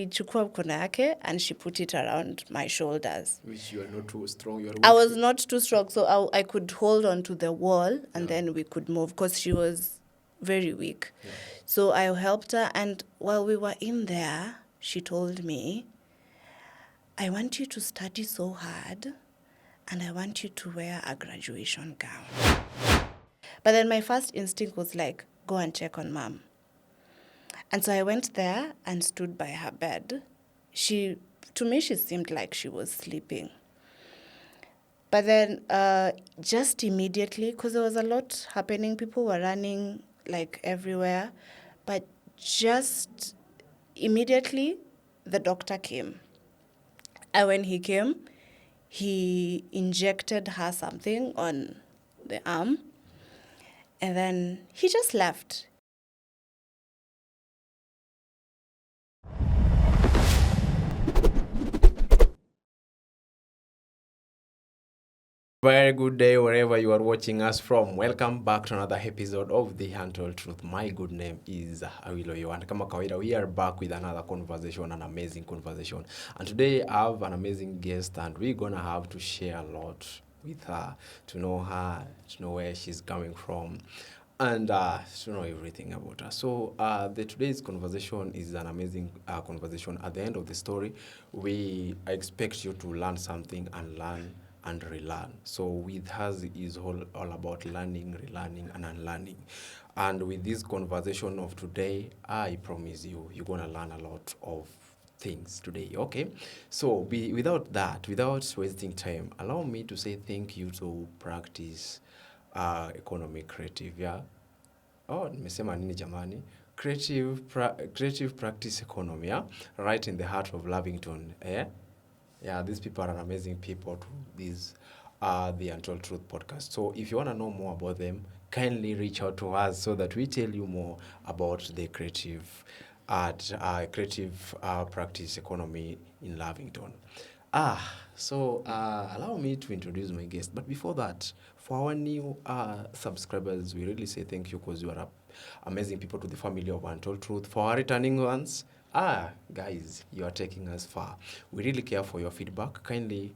Chukua mkono yake and she put it around my shoulders. Which you are not too strong. You are I weak. was not too strong, so I could hold on to the wall and then we could move because she was very weak. Yeah. So I helped her, and while we were in there, she told me, I want you to study so hard and I want you to wear a graduation gown. But then my first instinct was like, go and check on mom. And so I went there and stood by her bed. To me, she seemed like she was sleeping. But then just immediately, because there was a lot happening, people were running like everywhere, but just immediately, the doctor came. And when he came, he injected her something on the arm, and then he just left. Very good day wherever you are watching us from. Welcome back to another episode of the Untold Truth. My good name is Awiloyo, and kama kawaida, we are back with another conversation, an amazing conversation. And today I have an amazing guest, and we're gonna have to share a lot with her, to know her, to know where she's coming from, and to know everything about her. So today's conversation is an amazing conversation. At the end of the story, I expect you to learn something and learn and relearn. So with us is all about learning, relearning, and unlearning. And with this conversation of today, I promise you're going to learn a lot of things today, okay? So without wasting time, allow me to say thank you to Practice Economy Creative, yeah? Oh, nimesema nini jamani? Creative Practice Economy, yeah? Right in the heart of Lavington, eh? Yeah, these people are amazing people to this the Untold Truth Podcast. So if you want to know more about them, kindly reach out to us so that we tell you more about the creative practice economy in Lavington. So allow me to introduce my guest. But before that, for our new subscribers, we really say thank you because you are amazing people to the family of Untold Truth. For our returning ones, guys, you are taking us far. We really care for your feedback. Kindly,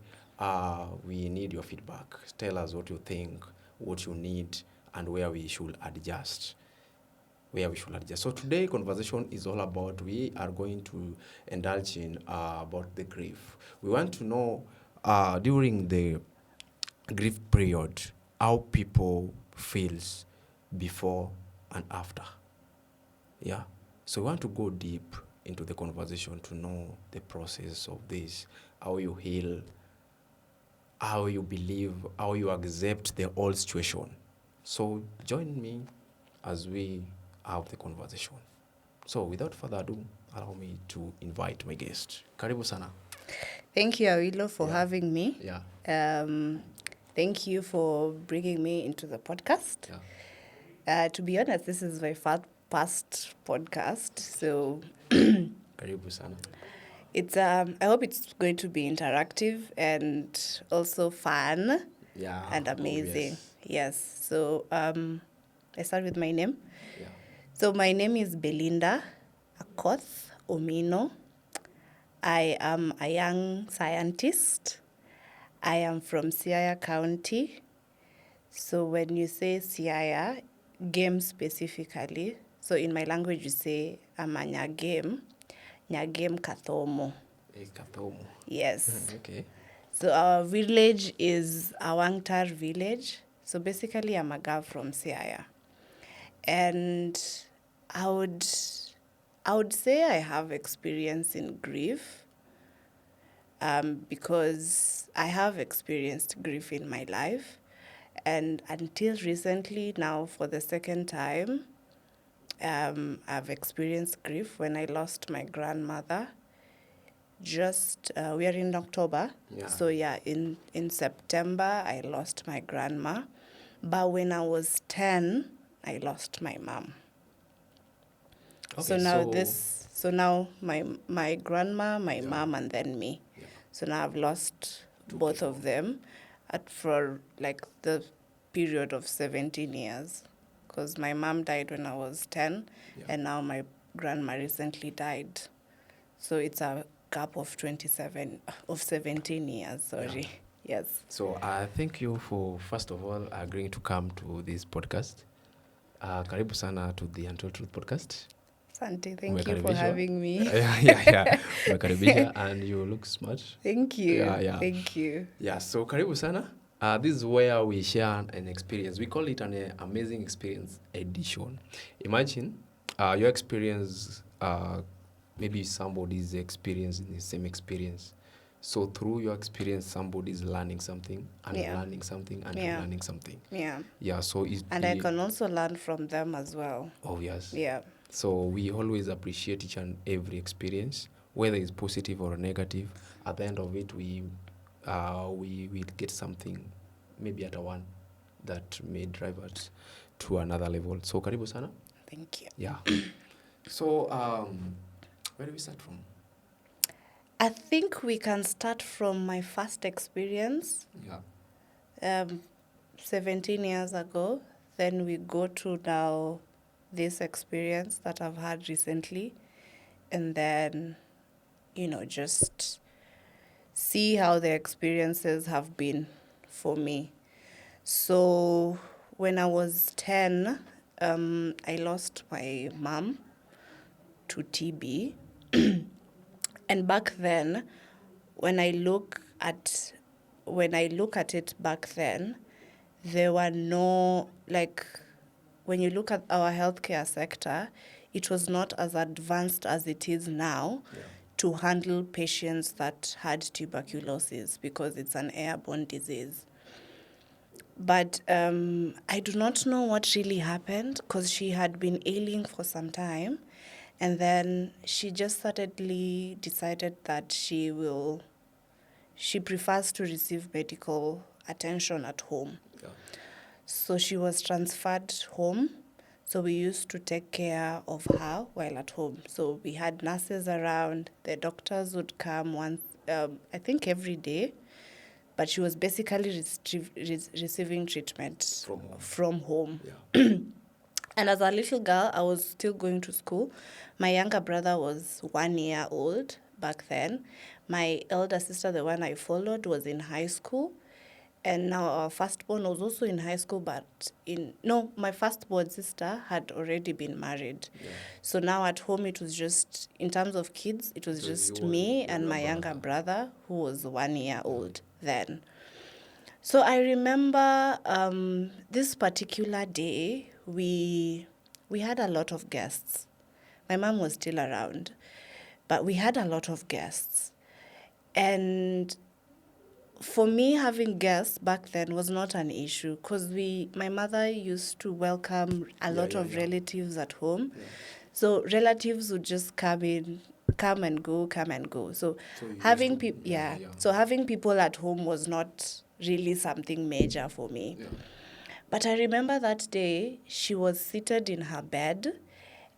we need your feedback. Tell us what you think, what you need, and where we should adjust. So today conversation is all about, we are going to indulge in about the grief. We want to know during the grief period how people feels before and after. Yeah. So we want to go deep into the conversation to know the process of this, how you heal, how you believe, how you accept the whole situation. So join me as we have the conversation. So without further ado, allow me to invite my guest. Karibu sana. Thank you, Awilo, for having me. Yeah. Thank you for bringing me into the podcast. Yeah. To be honest, this is my first podcast, so Karibu sana. it's I hope it's going to be interactive and also fun. Yeah. And amazing. Yes. Yes. So I start with my name. Yeah. So my name is Belinda Akoth Omino. I am a young scientist. I am from Siaya County. So when you say Siaya, game specifically, so in my language you say I'm a Nyagem Kathomo. Kathomo. Yes. Okay. So our village is Awangtar village. So basically I'm a girl from Siaya. And I would say I have experience in grief because I have experienced grief in my life. And until recently, now for the second time, I've experienced grief when I lost my grandmother. We are in October. Yeah. So yeah, in September, I lost my grandma. But when I was 10, I lost my mom. Okay, so now my grandma, my mom, and then me. Yeah. So now I've lost both of them for like the period of 17 years. Because my mom died when I was 10, Yeah. and now my grandma recently died. So it's a gap of 17 years, sorry. Yes. So thank you for, first of all, agreeing to come to this podcast. Karibu sana to the Untold Truth Podcast. Asante, thank you for having me. Yeah. Umekaribisha and you look smart. Thank you. Yeah. Thank you. Yeah, so karibu sana. This is where we share an experience. We call it an amazing experience edition. Imagine your experience, maybe somebody's experiencing the same experience. So through your experience, somebody's learning something and learning something and learning something. Yeah. So and I can also learn from them as well. Oh yes. Yeah. So we always appreciate each and every experience, whether it's positive or negative. At the end of it, we will get something, maybe at a one, that may drive us to another level. So karibu sana. Thank you. Yeah. So where do we start from? I think we can start from my first experience. Yeah. 17 years ago. Then we go to now this experience that I've had recently. And then, just see how the experiences have been for me. So when I was 10, I lost my mom to TB. And back then, when I look at it back then, there were no, when you look at our healthcare sector, it was not as advanced as it is now to handle patients that had tuberculosis because it's an airborne disease. But I do not know what really happened because she had been ailing for some time. And then she just suddenly decided that she prefers to receive medical attention at home. Yeah. So she was transferred home. So we used to take care of her while at home. So we had nurses around. The doctors would come once, I think every day. But she was basically receiving treatment from home. Yeah. And as a little girl, I was still going to school. My younger brother was 1 year old back then. My elder sister, the one I followed, was in high school. And now our firstborn was also in high school, my firstborn sister had already been married. Yeah. So now at home, it was just, in terms of kids, it was just me and my younger brother, who was 1 year old then. So I remember this particular day, we had a lot of guests. My mom was still around, but we had a lot of guests. And for me, having guests back then was not an issue because my mother used to welcome a lot of relatives at home. Yeah. So relatives would just come and go. So having people, So having people at home was not really something major for me. Yeah. But I remember that day she was seated in her bed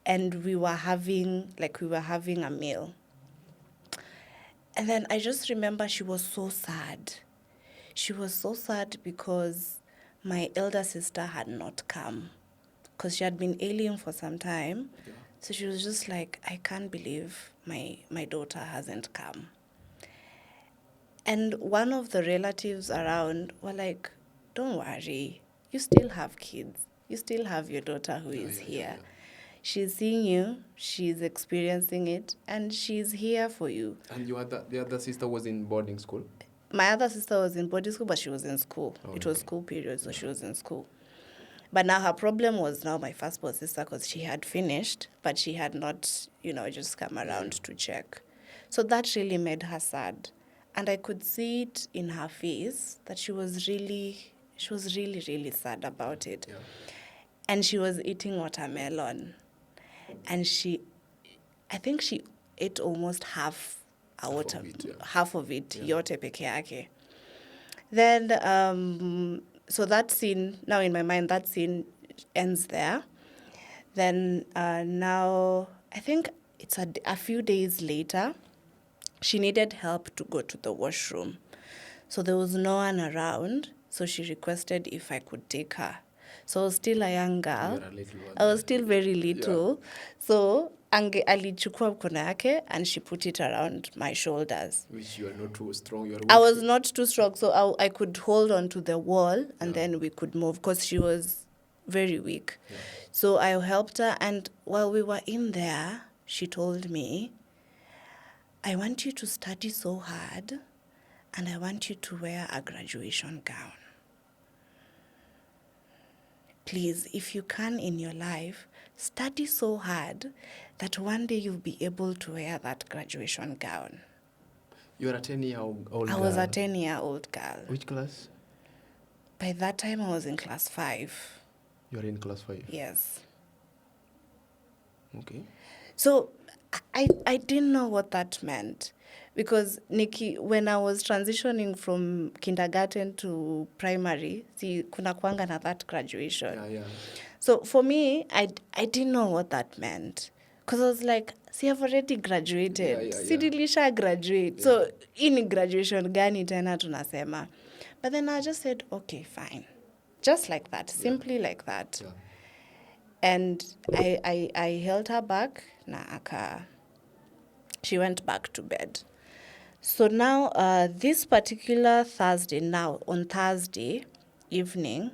and we were having a meal. And then I just remember she was so sad. She was so sad because my elder sister had not come because she had been ailing for some time. Yeah. So she was just like, I can't believe my daughter hasn't come. And one of the relatives around were like, don't worry, you still have kids. You still have your daughter who is here. Yeah. She's seeing you, she's experiencing it, and she's here for you. And the other sister was in boarding school? My other sister was in boarding school, but she was in school. It was school period, so she was in school. But now her problem was now my firstborn sister because she had finished, but she had not, just come around to check. So that really made her sad. And I could see it in her face that she was really, really sad about it. Yeah. And she was eating watermelon. And I think she ate almost half of it, yote peke yake. Then, so that scene, now in my mind, that scene ends there. Then now, I think it's a few days later, she needed help to go to the washroom. So there was no one around, so she requested if I could take her. So I was still a young girl. I was still very little. Yeah. So alichukua mkono yake and she put it around my shoulders. Which you are not too strong. You are I weak. was not too strong, so I could hold on to the wall and then we could move because she was very weak. Yeah. So I helped her, and while we were in there, she told me, I want you to study so hard and I want you to wear a graduation gown. Please, if you can in your life, study so hard that one day you'll be able to wear that graduation gown. You are a 10-year-old girl. I was a 10-year-old girl. Which class? By that time, I was in class 5. You are in class 5? Yes. Okay. So I didn't know what that meant because, Nikki, when I was transitioning from kindergarten to primary, kuna kuanga na that graduation. Yeah. So for me, I didn't know what that meant because I was like, see, I've already graduated. Yeah. Si nilisha graduate. Yeah. So in graduation gani tena tunasema. But then I just said, okay, fine. Just like that, simply like that. Yeah. And I held her back, she went back to bed. So now, this particular Thursday, on Thursday evening,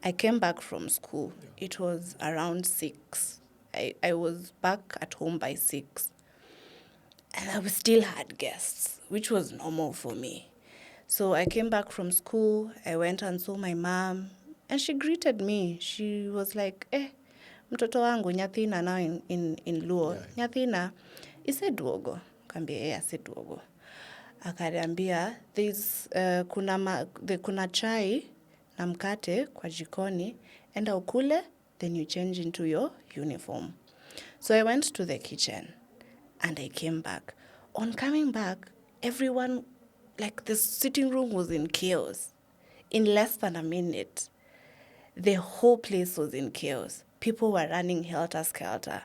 I came back from school. Yeah. It was around 6. I was back at home by 6. And I still had guests, which was normal for me. So I came back from school, I went and saw my mom, and she greeted me. She was like, mtoto wangu, Nyathina now in Luo. Yeah. Nyathina, ise duogo. Kambia, ase duogo. Akaniambia, kuna chai na mkate kwa jikoni, enda ukule, then you change into your uniform. So I went to the kitchen, and I came back. On coming back, everyone, like the sitting room was in chaos. In less than a minute, the whole place was in chaos. People were running helter-skelter.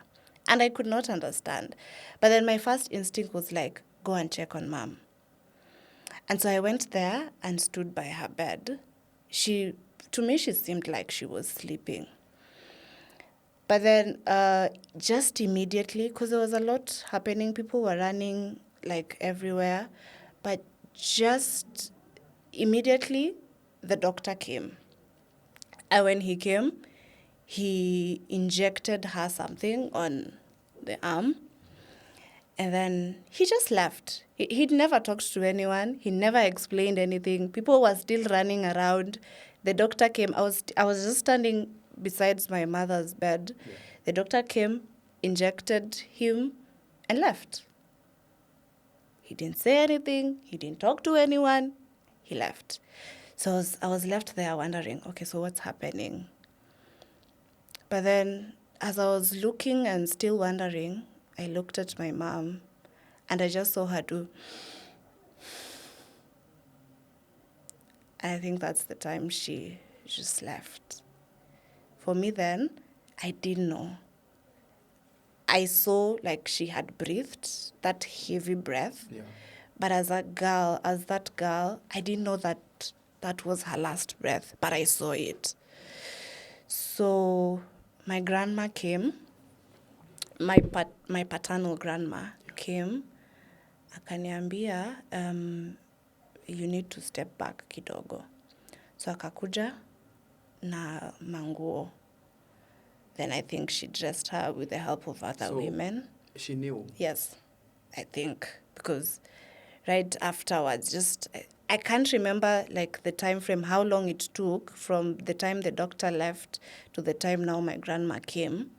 And I could not understand. But then my first instinct was like, go and check on mom. And so I went there and stood by her bed. To me, she seemed like she was sleeping. But then just immediately, because there was a lot happening, people were running like everywhere. But just immediately, the doctor came. And when he came, he injected her something on the arm. And then he just left. He'd never talked to anyone. He never explained anything. People were still running around. The doctor came. I was just standing beside my mother's bed. Yeah. The doctor came, injected him, and left. He didn't say anything. He didn't talk to anyone. He left. So I was left there wondering, okay, so what's happening? But then as I was looking and still wondering, I looked at my mom and I just saw her do. I think that's the time she just left. For me then, I didn't know. I saw like she had breathed, that heavy breath. Yeah. But as that girl, I didn't know that was her last breath, but I saw it. So my grandma came, my paternal grandma came, akaniambia, you need to step back kidogo. So akakuja na manguo. Then I think she dressed her with the help of other women. She knew? Yes, I think, because right afterwards, I can't remember like the time frame, how long it took from the time the doctor left to the time now my grandma came.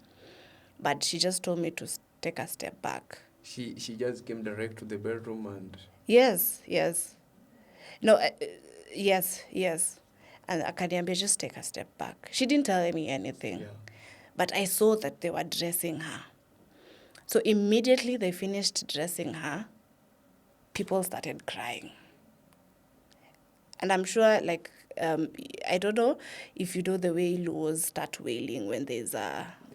But she just told me to take a step back. She just came direct to the bedroom and... Yes. No, yes. And akaniambia, just take a step back. She didn't tell me anything. Yeah. But I saw that they were dressing her. So immediately they finished dressing her, people started crying. And I'm sure, like, I don't know if you know the way Luos start wailing when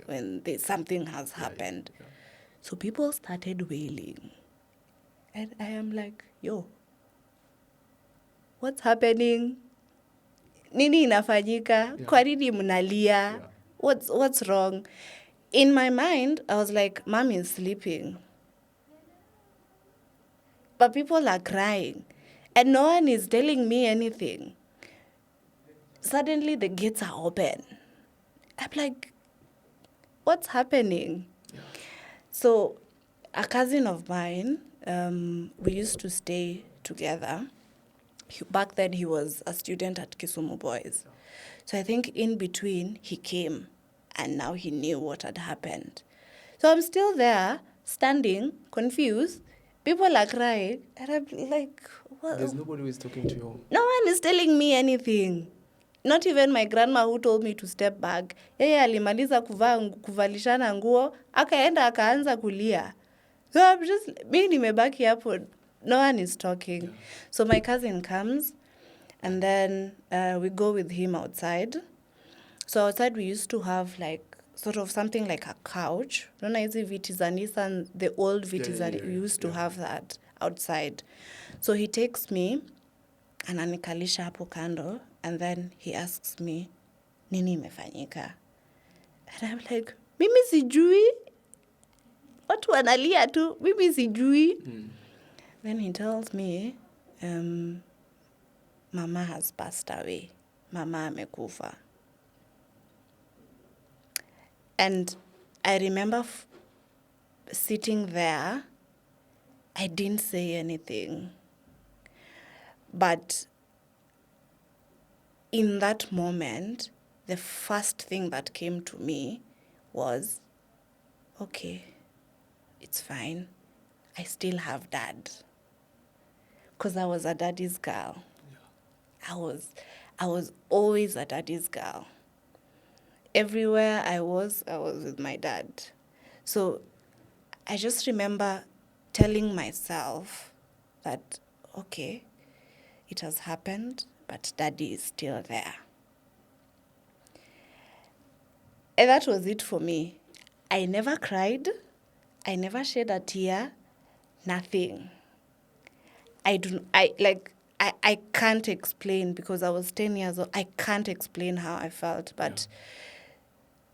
when something has happened. Yeah. So people started wailing. And I am like, yo, what's happening? Nini inafanyika? Kwa nini mnalia? What's wrong? in my mind, I was like, Mom is sleeping. But people are crying. And no one is telling me anything. Suddenly the gates are open. I'm like, what's happening? Yeah. So a cousin of mine, we used to stay together. Back then he was a student at Kisumu Boys. So I think in between he came and now he knew what had happened. So I'm still there, standing, confused. People are crying. And I'm like, what? There's nobody who is talking to you. No one is telling me anything. Not even my grandma who told me to step back. Yeye alimaliza kuvalishana nguo, akaenda akaanza kulia. So I'm just, mi nimebaki hapo. No one is talking. Yeah. So my cousin comes and then we go with him outside. So outside we used to have like sort of something like a couch. Unaona hizi viti za Nissan, the old viti za, we used to have that outside. So he takes me, ananikalisha hapo kando, and then he asks me, nini imefanyika? And I'm like, mimi sijui. Watu wanalia tu, mimi sijui. Then he tells me, Mama has passed away. Mama amekufa. And I remember sitting there. I didn't say anything. But in that moment, the first thing that came to me was, okay, it's fine. I still have dad. Because I was a daddy's girl. Yeah. I was always a daddy's girl. Everywhere I was with my dad. So I just remember telling myself that, okay, it has happened, but daddy is still there. And that was it for me. I never cried. I never shed a tear. Nothing. I can't explain because I was 10 years old. I can't explain how I felt, but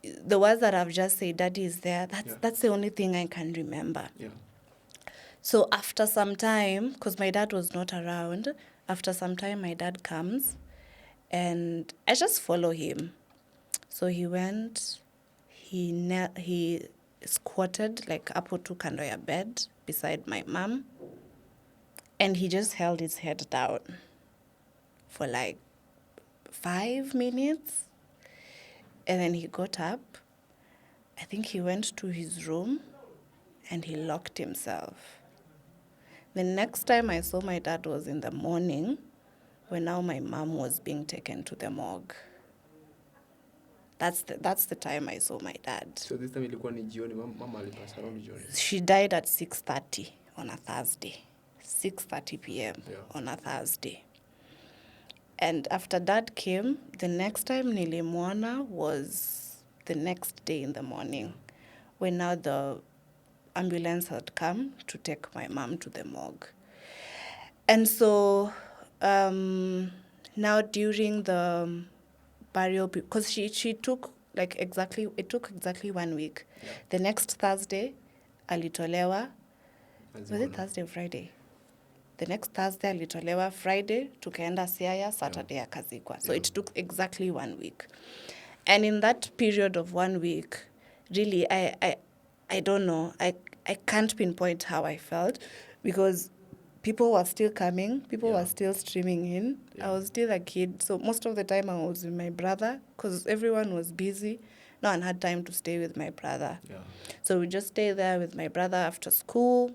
the words that I've just said, daddy is there, that's the only thing I can remember. Yeah. So after some time, because my dad was not around, after some time my dad comes and I just follow him. So he went, he squatted like hapo tu kando ya bed beside my mom, and he just held his head down for like 5 minutes. And then he got up. I think he went to his room and he locked himself. The next time I saw my dad was in the morning when now my mom was being taken to the morgue. That's the time I saw my dad. So this time ilikuwa ni jioni, mama alipasa around jioni. She died at 6:30 on a Thursday. 6:30 p.m. On a Thursday. And after dad came, the next time nilimwona was the next day in the morning, when now the ambulance had come to take my mom to the morgue. And so now during the burial, because she took it took exactly 1 week. Yeah. The next Thursday, alitolewa. Was it Thursday or Friday? The next Thursday alitolewa, Friday tukaenda Siaya, Saturday akazikwa. So it took exactly 1 week. And in that period of 1 week, really, I don't know. I can't pinpoint how I felt because people were still coming. People were still streaming in. I was still a kid. So most of the time I was with my brother because everyone was busy. No one had time to stay with my brother. Yeah. So we just stay there with my brother after school.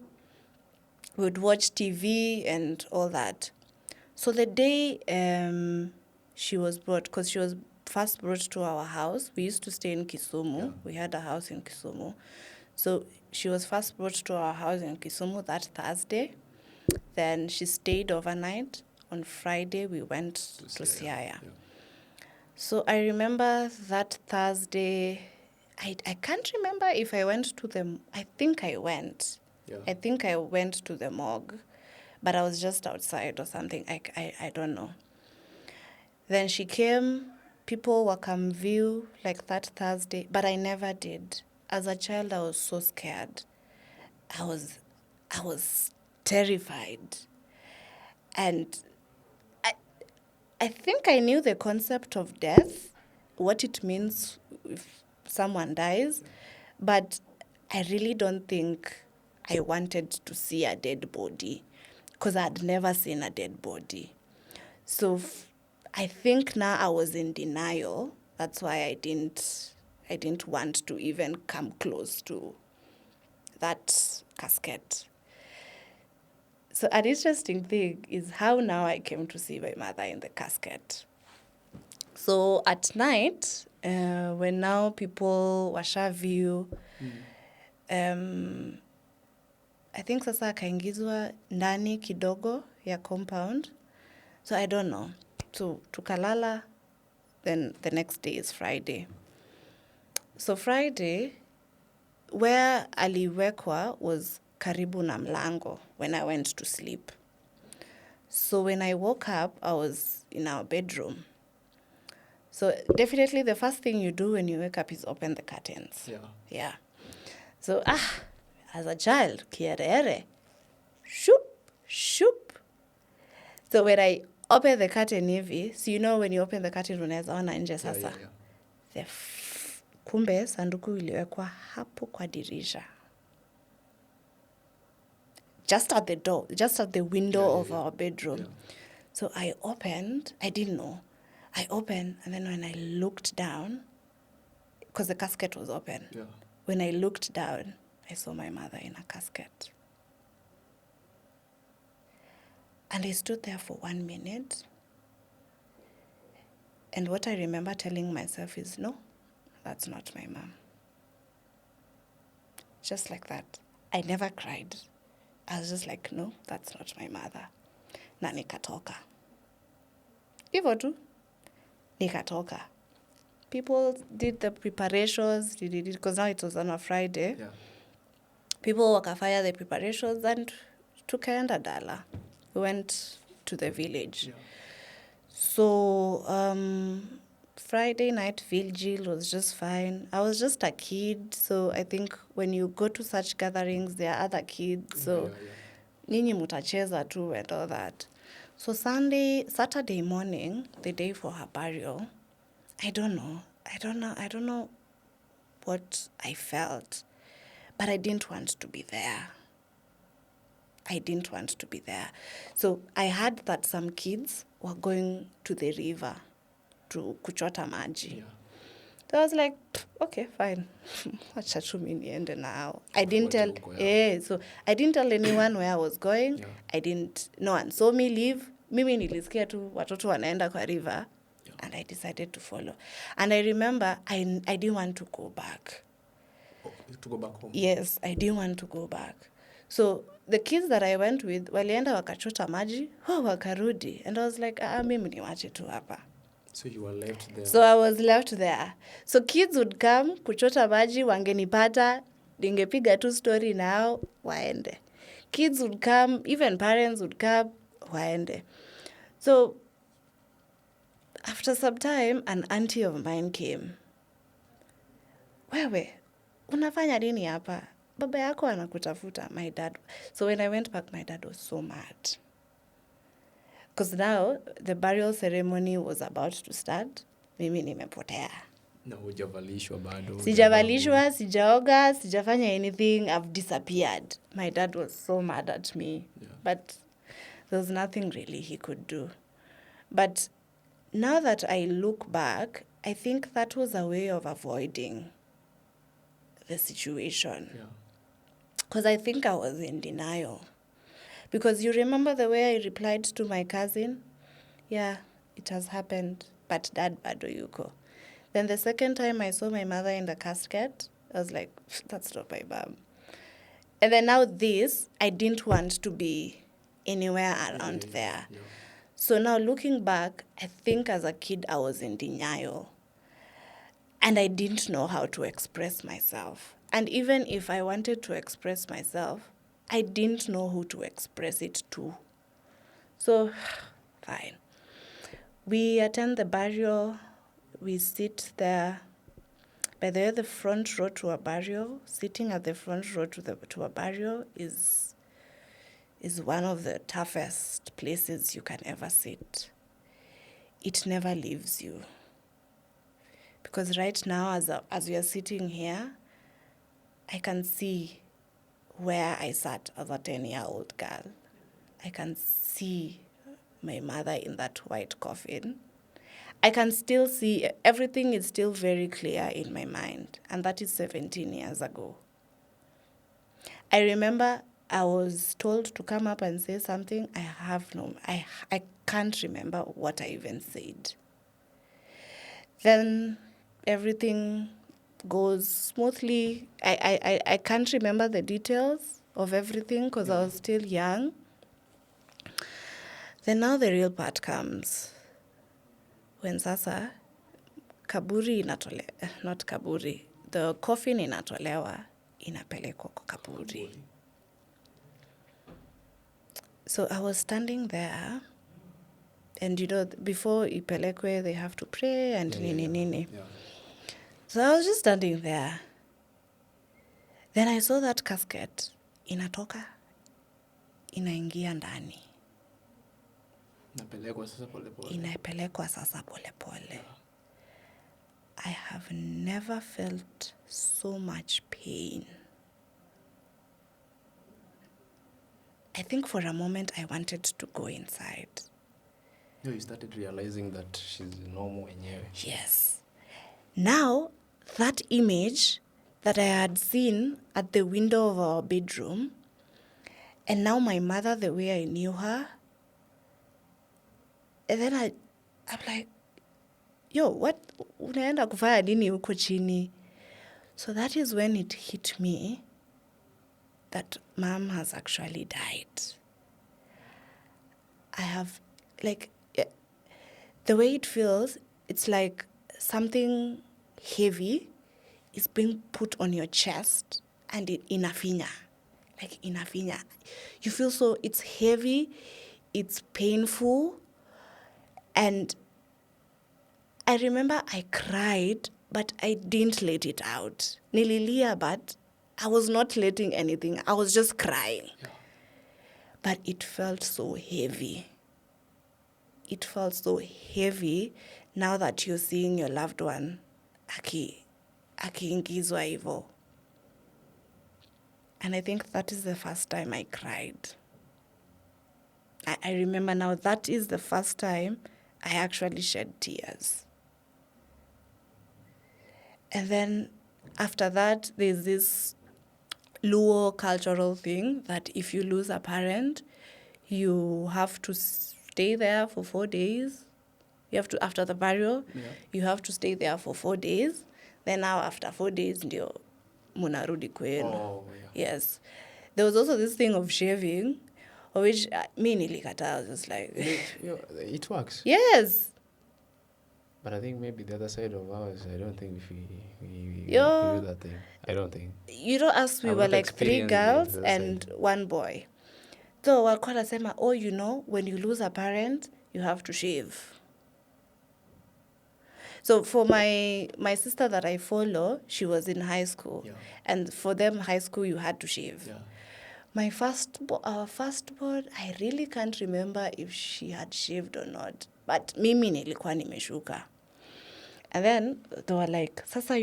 We would watch TV and all that. So the day she was brought, because she was first brought to our house. We used to stay in Kisumu. Yeah. We had a house in Kisumu. So she was first brought to our house in Kisumu that Thursday. Then she stayed overnight. On Friday, we went to Siaya. Yeah. So I remember that Thursday, I can't remember if I went to the, I think I went. Yeah. I think I went to the morgue, but I was just outside or something. I don't know. Then she came, people were come view like that Thursday, but I never did. as a child, I was so scared. I was terrified. And I think I knew the concept of death, what it means if someone dies, but I really don't think I wanted to see a dead body because I'd never seen a dead body. So I think now I was in denial. That's why I didn't want to even come close to that casket. So an interesting thing is how now I came to see my mother in the casket. So at night, when now people washa view, I think sasa akaingizwa ndani kidogo ya compound. So I don't know. So tukalala, then the next day is Friday. So Friday, where aliwekwa was karibu na mlango when I went to sleep. So when I woke up, I was in our bedroom. So definitely the first thing you do when you wake up is open the curtains. Yeah. So, as a child, kierere, shoop. So when I open the curtain hivi, so you know when you open the curtain unaweza ona nje sasa. Kumbe sanduku iliwekwa hapo kwa dirisha. Just at the door, just at the window of our bedroom. Yeah. So I didn't know. I opened, and then when I looked down, because the casket was open, when I looked down, I saw my mother in a casket. And I stood there for 1 minute. And what I remember telling myself is, no, that's not my mom. Just like that. I never cried. I was just like, no, that's not my mother. Na nikatoka. Hivyo tu. Nikatoka. People did the preparations, because now it was on a Friday. Yeah. People wakafanya the preparations and tukaenda dala. We went to the village. Yeah. So Friday night vigil was just fine. I was just a kid, so I think when you go to such gatherings, there are other kids, so nyinyi mutacheza too and all that. So Saturday morning, the day for her burial, I don't know what I felt, but I didn't want to be there. So I heard that some kids were going to the river to kuchota maji. Yeah. So I was like, okay, fine. Wacha tu mimi niende now. I didn't tell anyone where I was going. Yeah. No one saw me leave. Mimi nilisikia tu watoto wanaenda kwa river. Yeah. And I decided to follow. And I remember I didn't want to go back. To go back home? Yes, I didn't want to go back. So the kids that I went with, walienda wakachota maji, wakarudi. And I was like, mimi niwache tu hapa. So you were left there? So I was left there. So kids would come, kuchota maji, wangenipata, ningepiga tu story nao, waende. Kids would come, even parents would come, waende. So after some time, an auntie of mine came. Wewe, unafanya nini hapa? Baba yako anakutafuta, my dad. So when I went back, my dad was so mad. Because now the burial ceremony was about to start. Mimi nimepotea. Na hujavalishwa bado. Sijavalishwa, sijaoga, sijafanya anything. I've disappeared. My dad was so mad at me. Yeah. But there was nothing really he could do. But now that I look back, I think that was a way of avoiding the situation. Yeah. Because I think I was in denial. Because you remember the way I replied to my cousin? Yeah, it has happened, but dad bado yuko. Then the second time I saw my mother in the casket, I was like, that's not my mom. And then now this, I didn't want to be anywhere around there. Yeah. So now looking back, I think as a kid I was in denial. And I didn't know how to express myself. And even if I wanted to express myself, I didn't know who to express it to. So, fine. We attend the burial. We sit there. By the way, the front row to a burial, sitting at the front row to a burial is one of the toughest places you can ever sit. It never leaves you. Because right now, as we are sitting here, I can see where I sat as a 10-year-old girl. I can see my mother in that white coffin. I can still see, everything is still very clear in my mind. And that is 17 years ago. I remember I was told to come up and say something. I can't remember what I even said. Then everything goes smoothly. I can't remember the details of everything because I was still young. Then now the real part comes. When sasa, kaburi not kaburi, the coffin inatolewa, inapelekwa kwa kaburi. So I was standing there, and before ipelekwe, they have to pray and nini. Yeah. So I was just standing there. Then I saw that casket inatoka, inaingia ndani. Inapelekwa sasa polepole. I have never felt so much pain. I think for a moment I wanted to go inside. No, you started realizing that she's normal anyway. Yes. Now, that image that I had seen at the window of our bedroom, and now my mother, the way I knew her, and then I'm like, yo, what? Unaenda kufanya nini huko chini? So that is when it hit me that mom has actually died. I have, the way it feels, it's like something heavy is being put on your chest and inafinya. Like inafinya. You feel so, it's heavy, it's painful. And I remember I cried, but I didn't let it out. Nililia, but I was not letting anything. I was just crying. Yeah. But it felt so heavy. It felt so heavy now that you're seeing your loved one akiingizwa hivyo. And I think that is the first time I cried. I remember now that is the first time I actually shed tears. And then after that, there's this Luo cultural thing that if you lose a parent, you have to stay there for 4 days. You have to, after the burial, you have to stay there for 4 days. Then now after 4 days, ndio munarudi kwenu. Oh, yeah. Yes. There was also this thing of shaving, of which me nilikata, I was just like... It works. Yes. But I think maybe the other side of ours, I don't think we do that thing. I don't think. You know, us, we were like 3 girls and 1 boy. So walikuwa nasema, when you lose a parent, you have to shave. So for my sister that I follow, she was in high school. Yeah. And for them, high school, you had to shave. Yeah. Our firstborn, I really can't remember if she had shaved or not. But mimi nilikuwa nimeshuka. And then they were like, Sasa,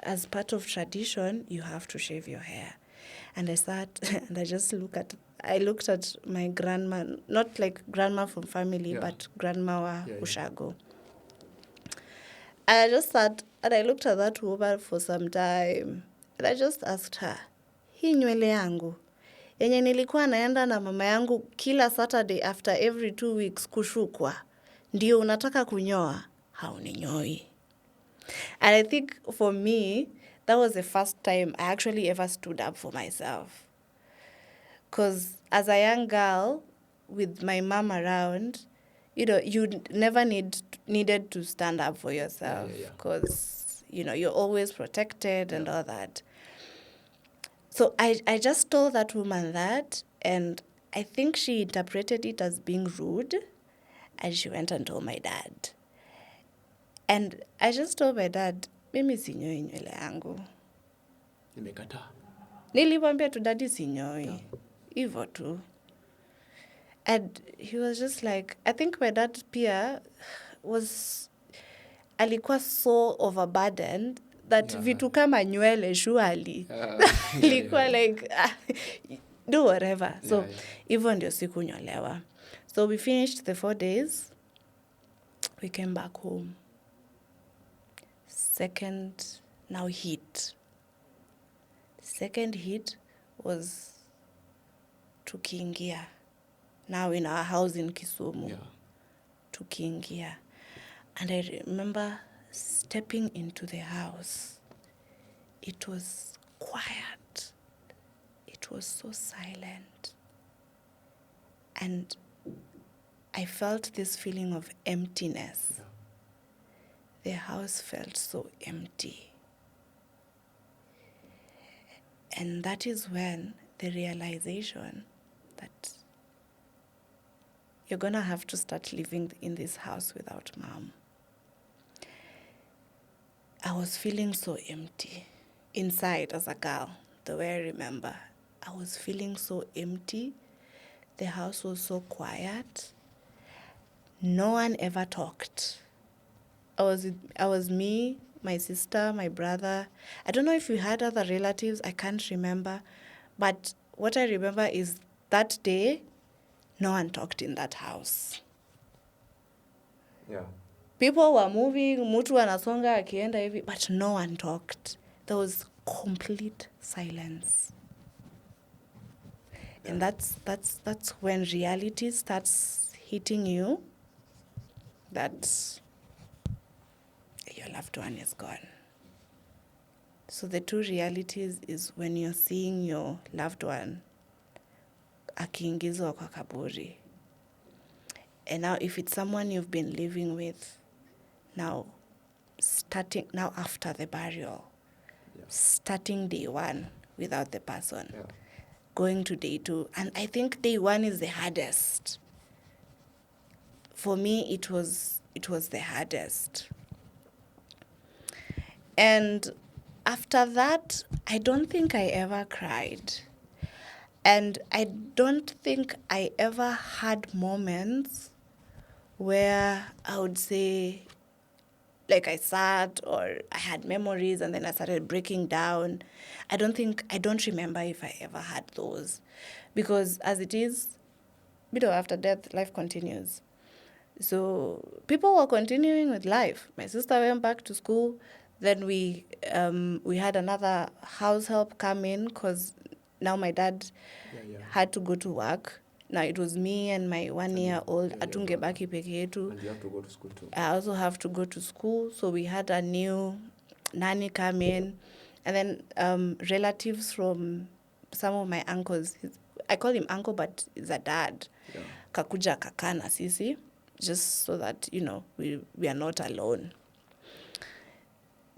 as part of tradition, you have to shave your hair. And I sat and I looked at my grandma, not like grandma from family, but grandma wa Ushago. And I just sat and I looked at that woman for some time. And I just asked her, hii nywele yangu, yenye nilikuwa naenda na mama yangu kila Saturday after every 2 weeks kushukwa, ndio unataka kunyoa, hauninyoi. And I think for me, that was the first time I actually ever stood up for myself. Because as a young girl, with my mom around, you never needed to stand up for yourself. Because, you're always protected and all that. So I just told that woman that, and I think she interpreted it as being rude, and she went and told my dad. And I just told my dad, mimi sinyoi nywele yangu. Nimekataa. Nilimwambia tu daddy sinyoi. Hivyo tu. And he was just like, I think my dad pia alikuwa so overburdened that vitu kama nywele surely. Alikuwa like, do whatever. So, hivyo ndio sikunyolewa. So we finished the 4 days. We came back home. Second hit was tukiingia. Now in our house in Kisumu. Tukiingia. And I remember stepping into the house. It was quiet. It was so silent. And I felt this feeling of emptiness. The house felt so empty. And that is when the realization that you're going to have to start living in this house without mom. I was feeling so empty inside as a girl, the way I remember. I was feeling so empty. The house was so quiet. No one ever talked. I was me, my sister, my brother. I don't know if we had other relatives. I can't remember. But what I remember is that day, no one talked in that house. Yeah. People were moving, mutu anasonga akienda hivi, but no one talked. There was complete silence. Yeah. And that's when reality starts hitting you, that your loved one is gone. So the two realities is when you're seeing your loved one akiingizwa kwa kaburi. And now if it's someone you've been living with, now after the burial, starting day 1 without the person, going to day 2. And I think day 1 is the hardest. For me, it was the hardest. And after that, I don't think I ever cried. And I don't think I ever had moments where I would say, like I sat or I had memories and then I started breaking down. I don't remember if I ever had those. Because as it is, after death, life continues. So people were continuing with life. My sister went back to school. Then we had another house help come in because now my dad had to go to work. Now it was me and my 1-year-old atungebaki peke yetu. And you have to go to school too. I also have to go to school. So we had a new nanny come in. And then relatives from some of my uncles. I call him uncle, but he's a dad. Yeah. Kakuja kakana sisi. Just so that, we are not alone.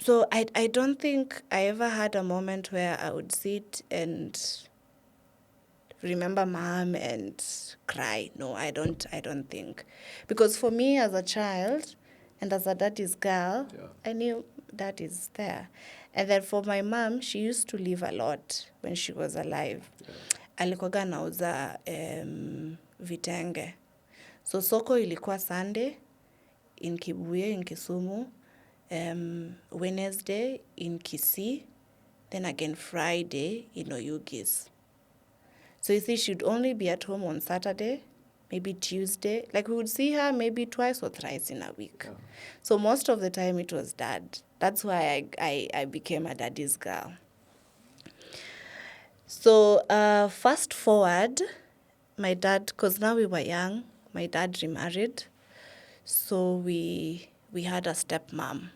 So I don't think I ever had a moment where I would sit and remember mom and cry. No, I don't think. Because for me as a child and as a daddy's girl, I knew dad is there. And then for my mom, she used to live a lot when she was alive. Alikuwaga nauza vitenge. So soko ilikuwa Sunday in Kibuye in Kisumu, Wednesday in Kisii, then again Friday in Oyugis. So you see, she'd only be at home on Saturday, maybe Tuesday. Like we would see her maybe twice or thrice in a week. Yeah. So most of the time it was dad. That's why I became a daddy's girl. So fast forward, my dad, because now we were young, my dad remarried. So we had a stepmom.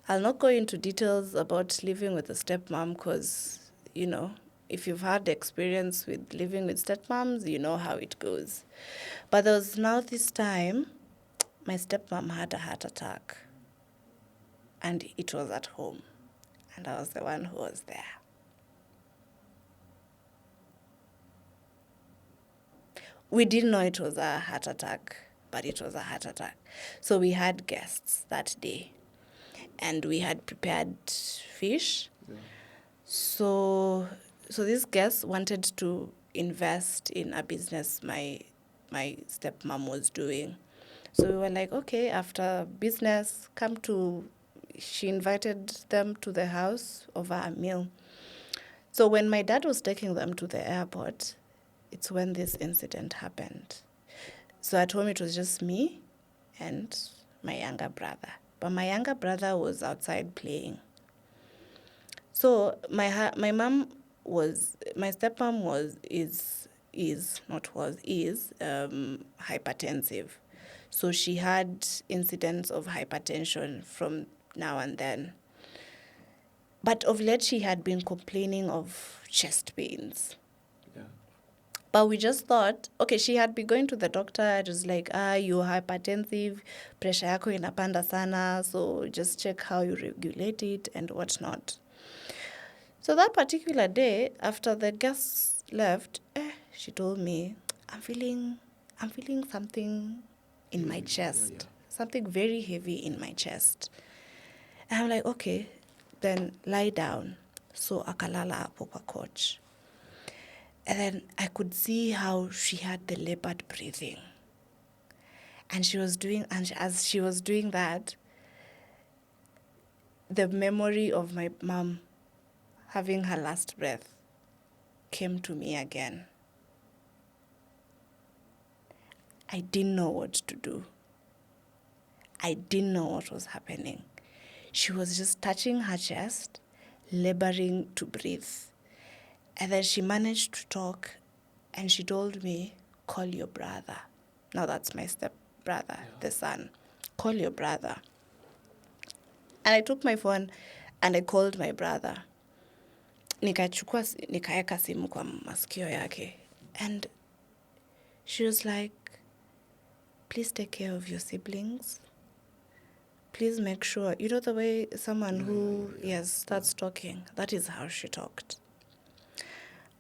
I'll not go into details about living with a stepmom because, if you've had experience with living with stepmoms, you know how it goes. But there was now this time, my stepmom had a heart attack. And it was at home. And I was the one who was there. We didn't know it was a heart attack, but it was a heart attack. So we had guests that day. and we had prepared fish. Yeah. So these guests wanted to invest in a business my stepmom was doing. So we were like, okay, after business, she invited them to the house over a meal. So when my dad was taking them to the airport, it's when this incident happened. So at home, it was just me and my younger brother. But my younger brother was outside playing. So my stepmom is hypertensive. So she had incidents of hypertension from now and then. But of late, she had been complaining of chest pains. Yeah. But we just thought, okay, she had been going to the doctor. It was like, you're hypertensive, pressure yako inapanda sana, so just check how you regulate it and whatnot. So that particular day, after the guests left, she told me, I'm feeling something in my chest, something very heavy in my chest. And I'm like, okay, then lie down. So akalala hapo kwa couch. And then I could see how she had the labored breathing. And as she was doing that, the memory of my mom having her last breath came to me again. I didn't know what to do. I didn't know what was happening. She was just touching her chest, laboring to breathe. And then she managed to talk, and she told me, call your brother. Now that's my stepbrother, the son. Call your brother. And I took my phone and I called my brother. Nikaeka simu kwa masikio yake. And she was like, please take care of your siblings. Please make sure, you know the way someone who starts talking, that is how she talked.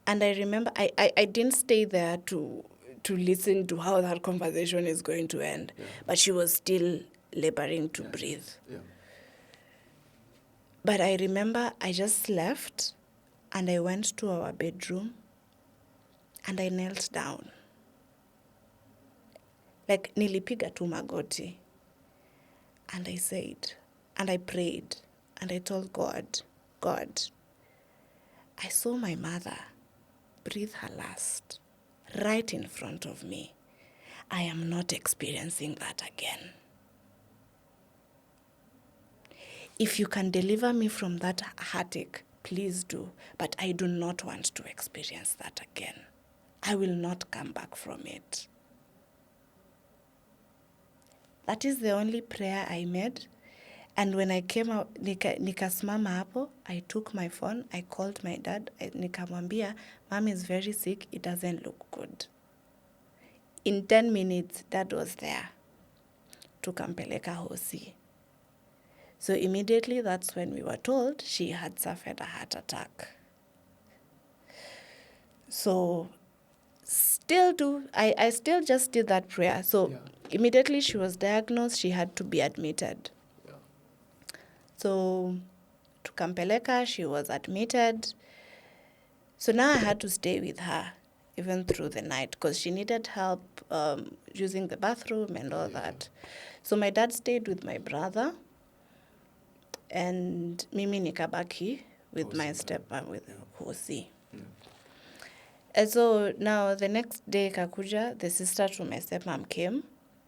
And I remember I didn't stay there to listen to how that conversation is going to end, but she was still laboring to breathe. Yeah. But I remember I just left and I went to our bedroom and I knelt down. Like nilipiga tu magoti. And I said, and I prayed, and I told God, I saw my mother breathe her last right in front of me. I am not experiencing that again. If you can deliver me from that heartache, please do. But I do not want to experience that again. I will not come back from it. That is the only prayer I made. And when I came out, nikasimama hapo, I took my phone, I called my dad, nikamwambia, Mom is very sick, it doesn't look good. In 10 minutes, Dad was there. Tukampeleka hosi. So immediately, that's when we were told she had suffered a heart attack. So I still just did that prayer. So immediately she was diagnosed, she had to be admitted. So tukampeleka, she was admitted. So now I had to stay with her even through the night because she needed help using the bathroom and all that. So my dad stayed with my brother and mimi nikabaki with my stepmom with Hosi. And so now the next day kakuja, the sister to my stepmom came,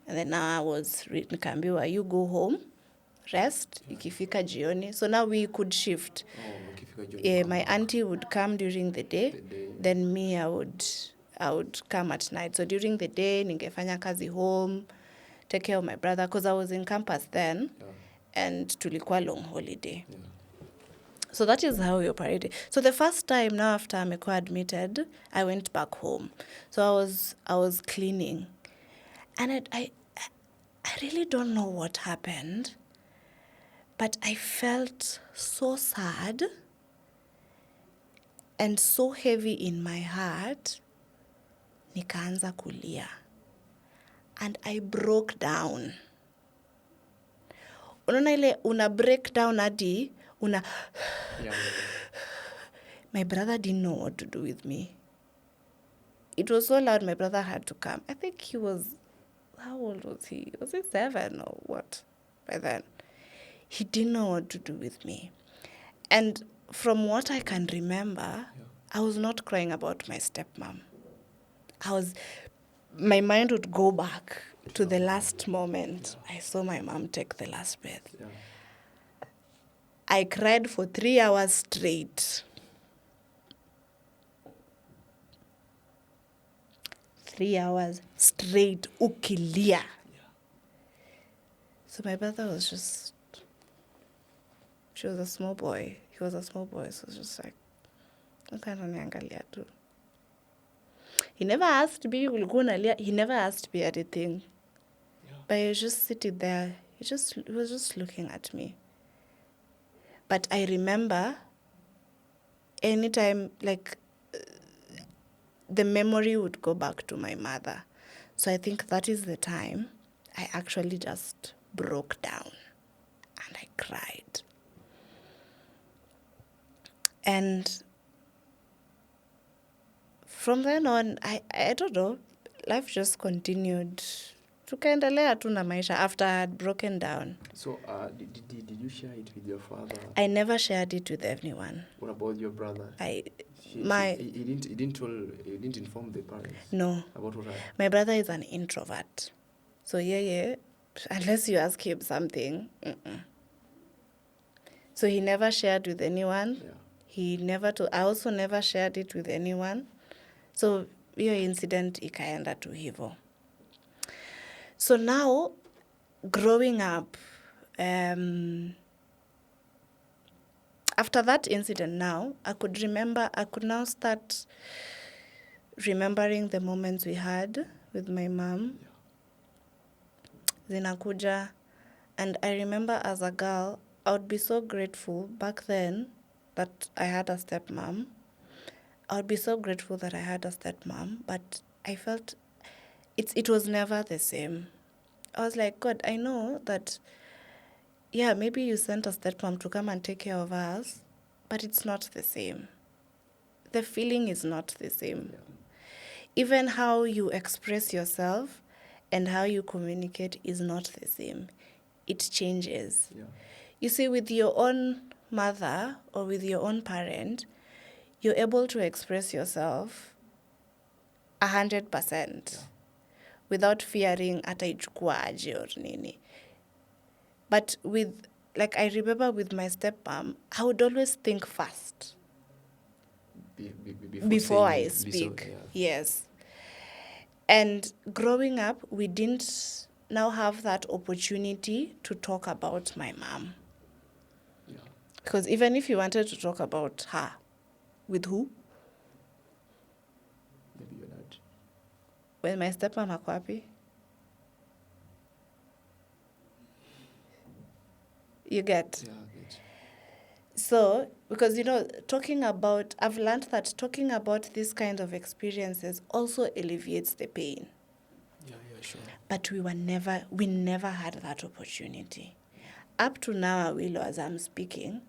and then now I was nikaambiwa, you go home, rest, ikifika jioni. So now we could shift. My auntie would come during the day, then me I would come at night. So during the day ningefanya kazi home, take care of my brother because I was in campus then, and tulikuwa long holiday. So that is how we operated. So the first time now after amekuwa admitted, I went back home. So I was cleaning. And I really don't know what happened, but I felt so sad and so heavy in my heart, nikaanza kulia. And I broke down. unaona ile una break down hadi una My brother didn't know what to do with me. It was so loud, my brother had to come. I think he was, how old was he? Was he 7 or what by then? He didn't know what to do with me. And from what I can remember, I was not crying about my stepmom. My mind would go back to the last moment I saw my mom take the last breath. Yeah. I cried for 3 hours straight. 3 hours straight, ukilia. Yeah. So my brother was just, she was a small boy. He was a small boy, so it was just like, ukaniangalia tu. He never asked me, he never asked me anything. Yeah. But he was just sitting there. He was just looking at me. But I remember anytime, like, the memory would go back to my mother. So I think that is the time I actually just broke down and I cried. And from then on, I don't know, life just continued. Tukaendelea tu na maisha after I had broken down. So did you share it with your father? I never shared it with anyone. What about your brother? He didn't inform the parents? No. About what happened? My brother is an introvert. So yeah, unless you ask him something. So he never shared with anyone. Yeah. I also never shared it with anyone. So hiyo incident ikaenda tu hivyo. So now, growing up, after that incident now, I could now start remembering the moments we had with my mom. Zinakuja. And I remember as a girl, I would be so grateful back then that I had a stepmom. I would be so grateful that I had a stepmom, but I felt it was never the same. I was like, God, I know that, yeah, maybe you sent a stepmom to come and take care of us, but it's not the same. The feeling is not the same. Yeah. Even how you express yourself and how you communicate is not the same. It changes. Yeah. You see, with your own mother or with your own parent, you're able to express yourself 100%. Yeah. Without fearing ata ichukua aje or nini. But I remember with my stepmom, I would always think first before I speak. Yes. And growing up, we didn't now have that opportunity to talk about my mom. Yeah. Because even if you wanted to talk about her, with who? Maybe your dad. When my stepmom ako wapi? You get? Yeah, I get. So, because, I've learned that talking about these kind of experiences also alleviates the pain. Yeah, sure. But we never had that opportunity. Up to now, Awilo, as I'm speaking,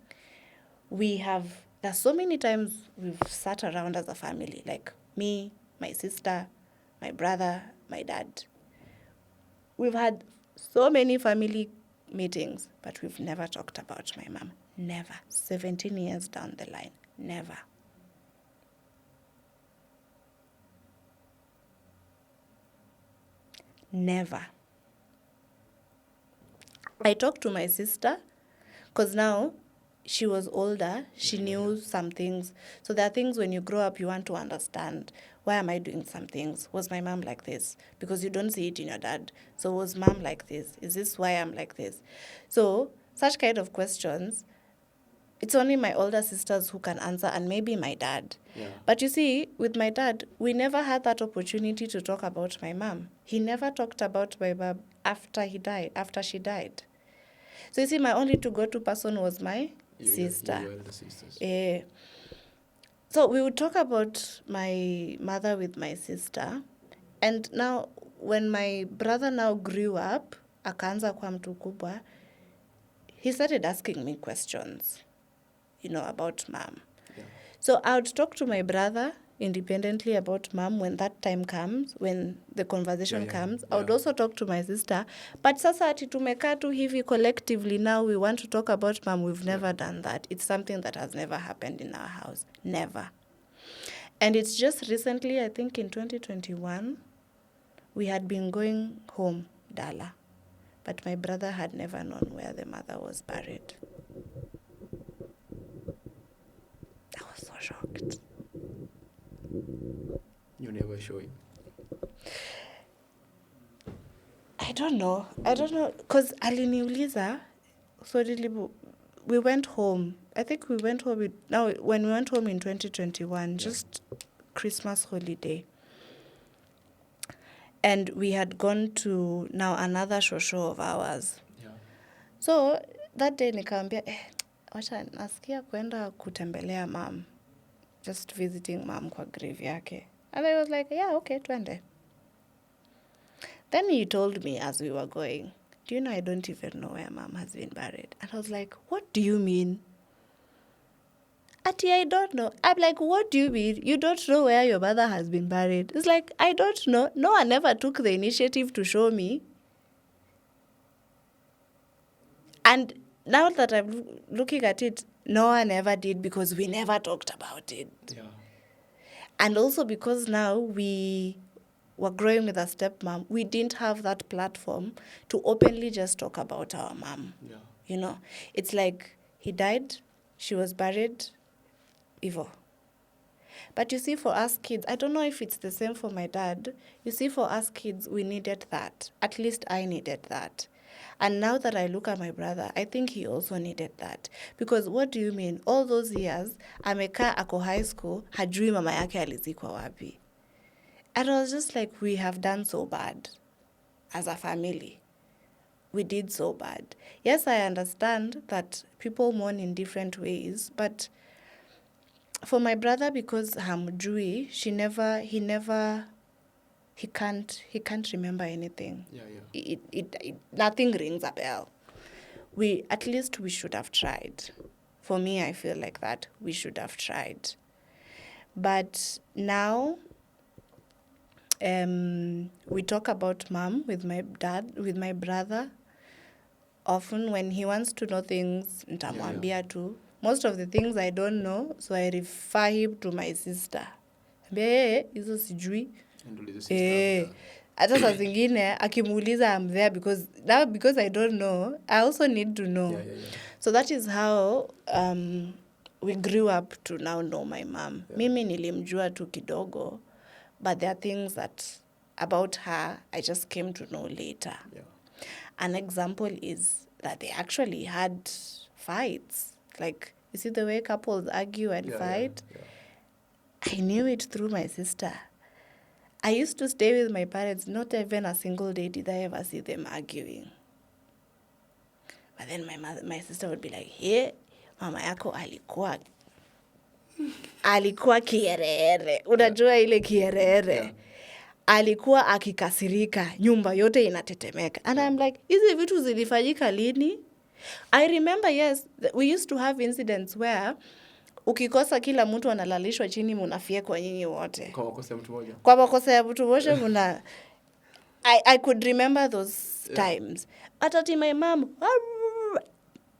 there's so many times we've sat around as a family, like me, my sister, my brother, my dad. We've had so many family meetings, but we've never talked about my mom. Never. 17 years down the line. Never. Never. I talked to my sister because now she was older. She knew some things. So there are things when you grow up, you want to understand. Why am I doing some things? Was my mom like this? Because you don't see it in your dad. So was mom like this? Is this why I'm like this? So such kind of questions, it's only my older sisters who can answer and maybe my dad. Yeah. But you see, with my dad, we never had that opportunity to talk about my mom. He never talked about my mom after she died. So you see, my only to-go-to person was my sister. Your elder sisters. So we would talk about my mother with my sister. And now, when my brother now grew up, akaanza kuwa mtu kubwa, he started asking me questions, about mom. Yeah. So I would talk to my brother independently about mom when that time comes, when the conversation comes. I would also talk to my sister. But sasa ati tumekaa tu hivi collectively now we want to talk about mom. We've never done that. It's something that has never happened in our house. Never. And it's just recently, I think in 2021, we had been going home, Dala. But my brother had never known where the mother was buried. I was so shocked. You never show him. I don't know. Because aliniuliza, so we went home. I think we went home, when we went home in 2021, just Christmas holiday. And we had gone to now another shosho of ours. Yeah. So that day nikamwambia, wacha nasikia kwenda kutembelea mom. Just visiting mom kwa grave yake. And I was like, yeah, okay, twende. Then he told me as we were going, do you know I don't even know where mom has been buried? And I was like, what do you mean? Ati, I don't know. I'm like, what do you mean? You don't know where your mother has been buried? It's like, I don't know. No one ever took the initiative to show me. And now that I'm looking at it, no one ever did because we never talked about it. Yeah. And also because now we were growing with a stepmom, we didn't have that platform to openly just talk about our mom. Yeah. It's like he died, she was buried, Ivo. But you see, for us kids, I don't know if it's the same for my dad. You see, for us kids, we needed that. At least I needed that. And now that I look at my brother, I think he also needed that. Because what do you mean? All those years, amekaa ako high school, hajui mama yake alizikwa wapi. And I was just like, we have done so bad as a family. We did so bad. Yes, I understand that people mourn in different ways, but for my brother, because hamjui, he can't remember anything. Yeah. Nothing rings a bell. At least we should have tried. For me, I feel like that we should have tried. But now, we talk about mom with my dad, with my brother. Often when he wants to know things, nitamwambia tu. Most of the things I don't know, so I refer him to my sister. Hizo sijui. Hata saa zingine akimuuliza I'm there because I don't know, I also need to know. Yeah. So that is how we grew up to now know my mom. Yeah. Mimi nilimjua tu kidogo, but there are things that about her I just came to know later. Yeah. An example is that they actually had fights. Like, you see the way couples argue and fight? Yeah. I knew it through my sister. I used to stay with my parents. Not even a single day did I ever see them arguing. But then my sister would be like, hey, mama yako alikuwa kierere. Unajua ile kierere. Yeah. Alikuwa akikasirika, nyumba yote inatetemeka. And I'm like, hizi vitu zilifanyika lini? I remember, yes, we used to have incidents where ukikosa kila mtu analalishwa chini munafie kwa nyinyi wote. Kwa makosa ya mtu mmoja. Kwa makosa ya mtu mmoja muna I could remember those times. Atati my mom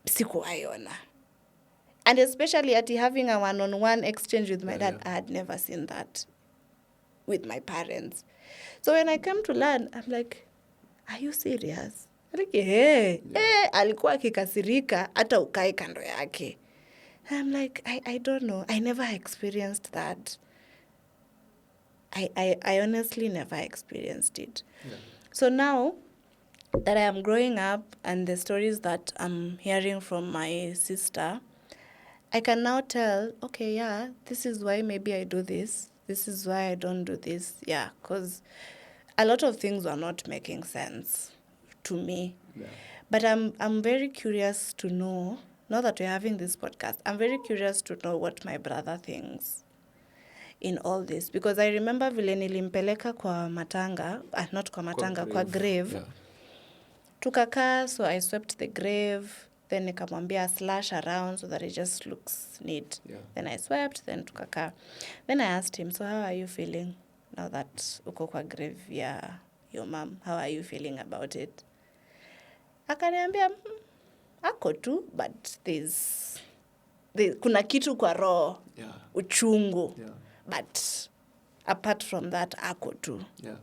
sikuwaiona. And especially at having a one-on-one exchange with my dad, I had never seen that with my parents. So when I came to learn, I'm like, are you serious? I'm like, alikuwa akikasirika hata ukae kando yake. I'm like, I don't know. I never experienced that. I honestly never experienced it. Yeah. So now that I am growing up and the stories that I'm hearing from my sister, I can now tell, okay, yeah, this is why maybe I do this. This is why I don't do this. Yeah, because a lot of things are not making sense to me. Yeah. But I'm very curious to know, now that we're having this podcast, I'm very curious to know what my brother thinks in all this. Because I remember vile nilimpeleka kwa matanga, not kwa matanga, kwa grave. Yeah. Tukakaa, so I swept the grave. then nikamwambia slash around so that it just looks neat. Yeah. Then I swept, then tukakaa. Then I asked him, so how are you feeling now that uko kwa grave ya your mom? How are you feeling about it? Akaniambia, ako tu, but there's kuna kitu kwa roho, Yeah. uchungu. Yeah. But apart from that, ako tu. Yeah.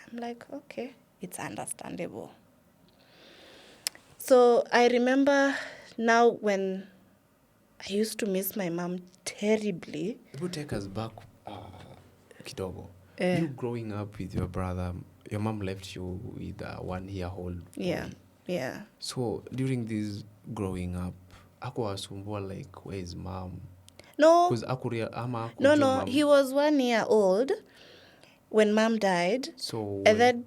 I'm like, okay, it's understandable. So I remember now when I used to miss my mom terribly. It would take us back kidogo. You growing up with your brother, your mom left you with a 1-year-old boy. Yeah, yeah. So during this growing up, akuwasumbua like, where is mom? No, No. he was 1 year old when mom died. So And then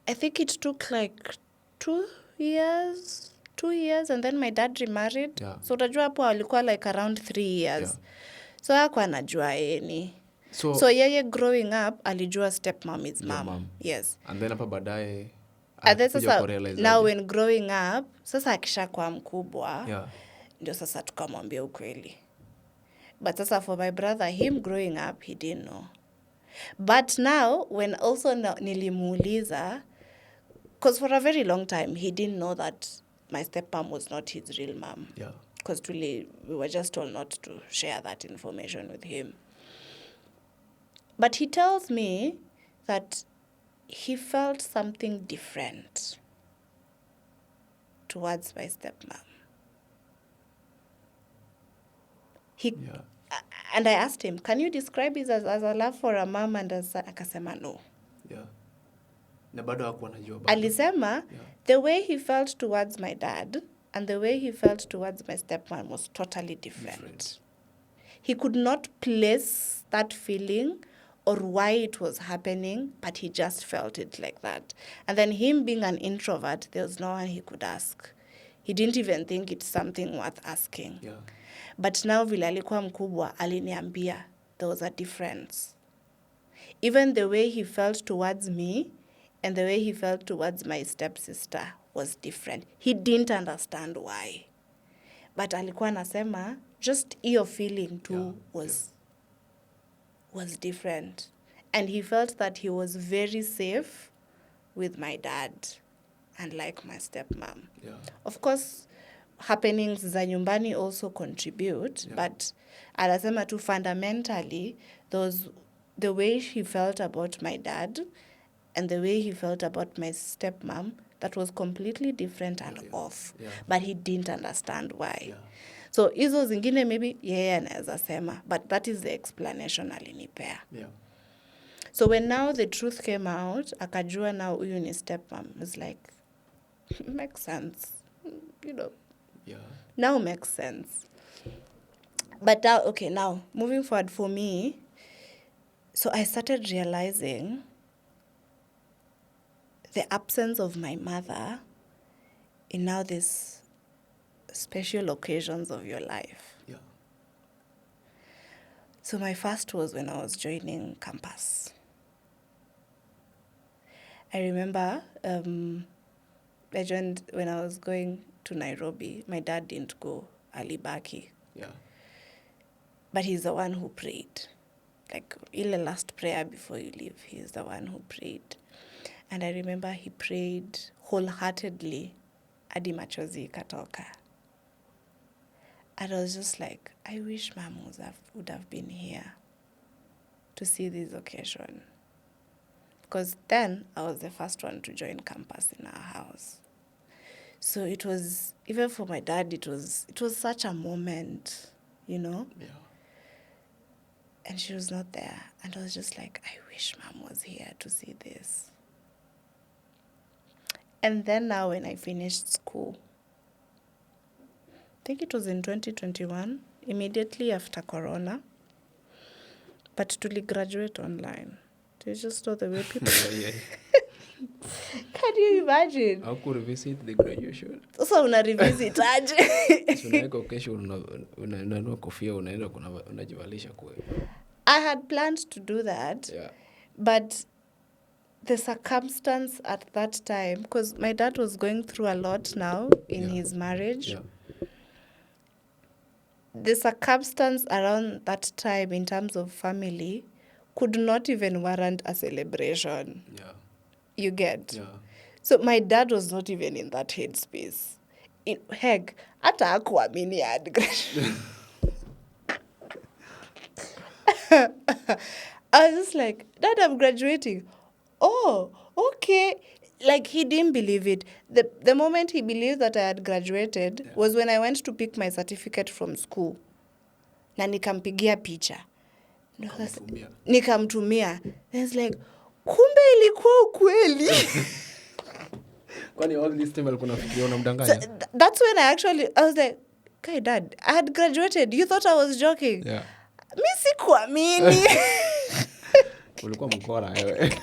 I think it took like 2 years, and then my dad remarried. Yeah. So utajua hapo alikuwa like around 3 years. Yeah. So hakuwa anajua any. So yeye growing up alijua stepmom is mom. Yes. And then hapa baadaye now when growing up, sasa akishakuwa mkubwa, yeah, ndio sasa tukamwambia ukweli. But sasa for my brother, him growing up, he didn't know. But now, when also nilimuuliza, because for a very long time, he didn't know that my stepmom was not his real mom. Yeah. Because we were just told not to share that information with him. But he tells me that he felt something different towards my stepmom. Yeah. And I asked him, can you describe it as a love for a mom? And akasema no. Yeah. Na bado hakuwa anajua bado. Alisema, yeah, the way he felt towards my dad and the way he felt towards my stepmom was totally different. He could not place that feeling or why it was happening, but he just felt it like that. And then him being an introvert, there was no one he could ask. He didn't even think it's something worth asking. Yeah. But now vile alikuwa mkubwa, aliniambia there was a difference. Even the way he felt towards me and the way he felt towards my stepsister was different. He didn't understand why. But alikuwa anasema, just your feeling too was different. And he felt that he was very safe with my dad, unlike my stepmom. Yeah. Of course, happenings za nyumbani also contribute, but anasema tu fundamentally, the way he felt about my dad and the way he felt about my stepmom, that was completely different and off. Yeah. But he didn't understand why. Yeah. So hizo zingine maybe yeye anaweza sema, but that is the explanation alinipea. Yeah. So when now the truth came out, akajua now huyu ni stepmom, it's like, makes sense, you know. Yeah. Now makes sense. But now, okay, now moving forward for me, so I started realizing the absence of my mother in now these special occasions of your life. Yeah. So my first was when I was joining campus. I remember I joined when I was going to Nairobi. My dad didn't go, alibaki. Yeah. But he's the one who prayed. Like, ile last prayer before you leave, he's the one who prayed. And I remember he prayed wholeheartedly, hadi machozi ikatoka. And I was just like, I wish Mom would have been here to see this occasion. Because then I was the first one to join campus in our house. So it was, even for my dad, it was such a moment, you know? Yeah. And she was not there. And I was just like, I wish Mom was here to see this. And then now when I finished school, I think it was in 2021, immediately after Corona, but to graduate online. Do you just know the way people... Yeah. Can you imagine? How could revisit the graduation? So una revisit aje? So unaiko kesho unanunua kofia unaenda unajivalisha kwe. I had planned to do that. Yeah. But the circumstance at that time, because my dad was going through a lot now in his marriage. Yeah. The circumstance around that time in terms of family could not even warrant a celebration. Yeah. You get? Yeah. So my dad was not even in that headspace. Heck, hata hakuamini had graduated. I was just like, Dad, I'm graduating. Oh, okay. Like, he didn't believe it. The moment he believed that I had graduated was when I went to pick my certificate from school. Na nikampigia picha. Nikamtumia. I was like, kumbe ilikuwa ukweli. Kwani all this time alikuwa anafikiria unamdanganya? So, that's when I was like, okay, Dad, I had graduated. You thought I was joking? Yeah. Mi sikuamini. Ulikuwa mkora wewe.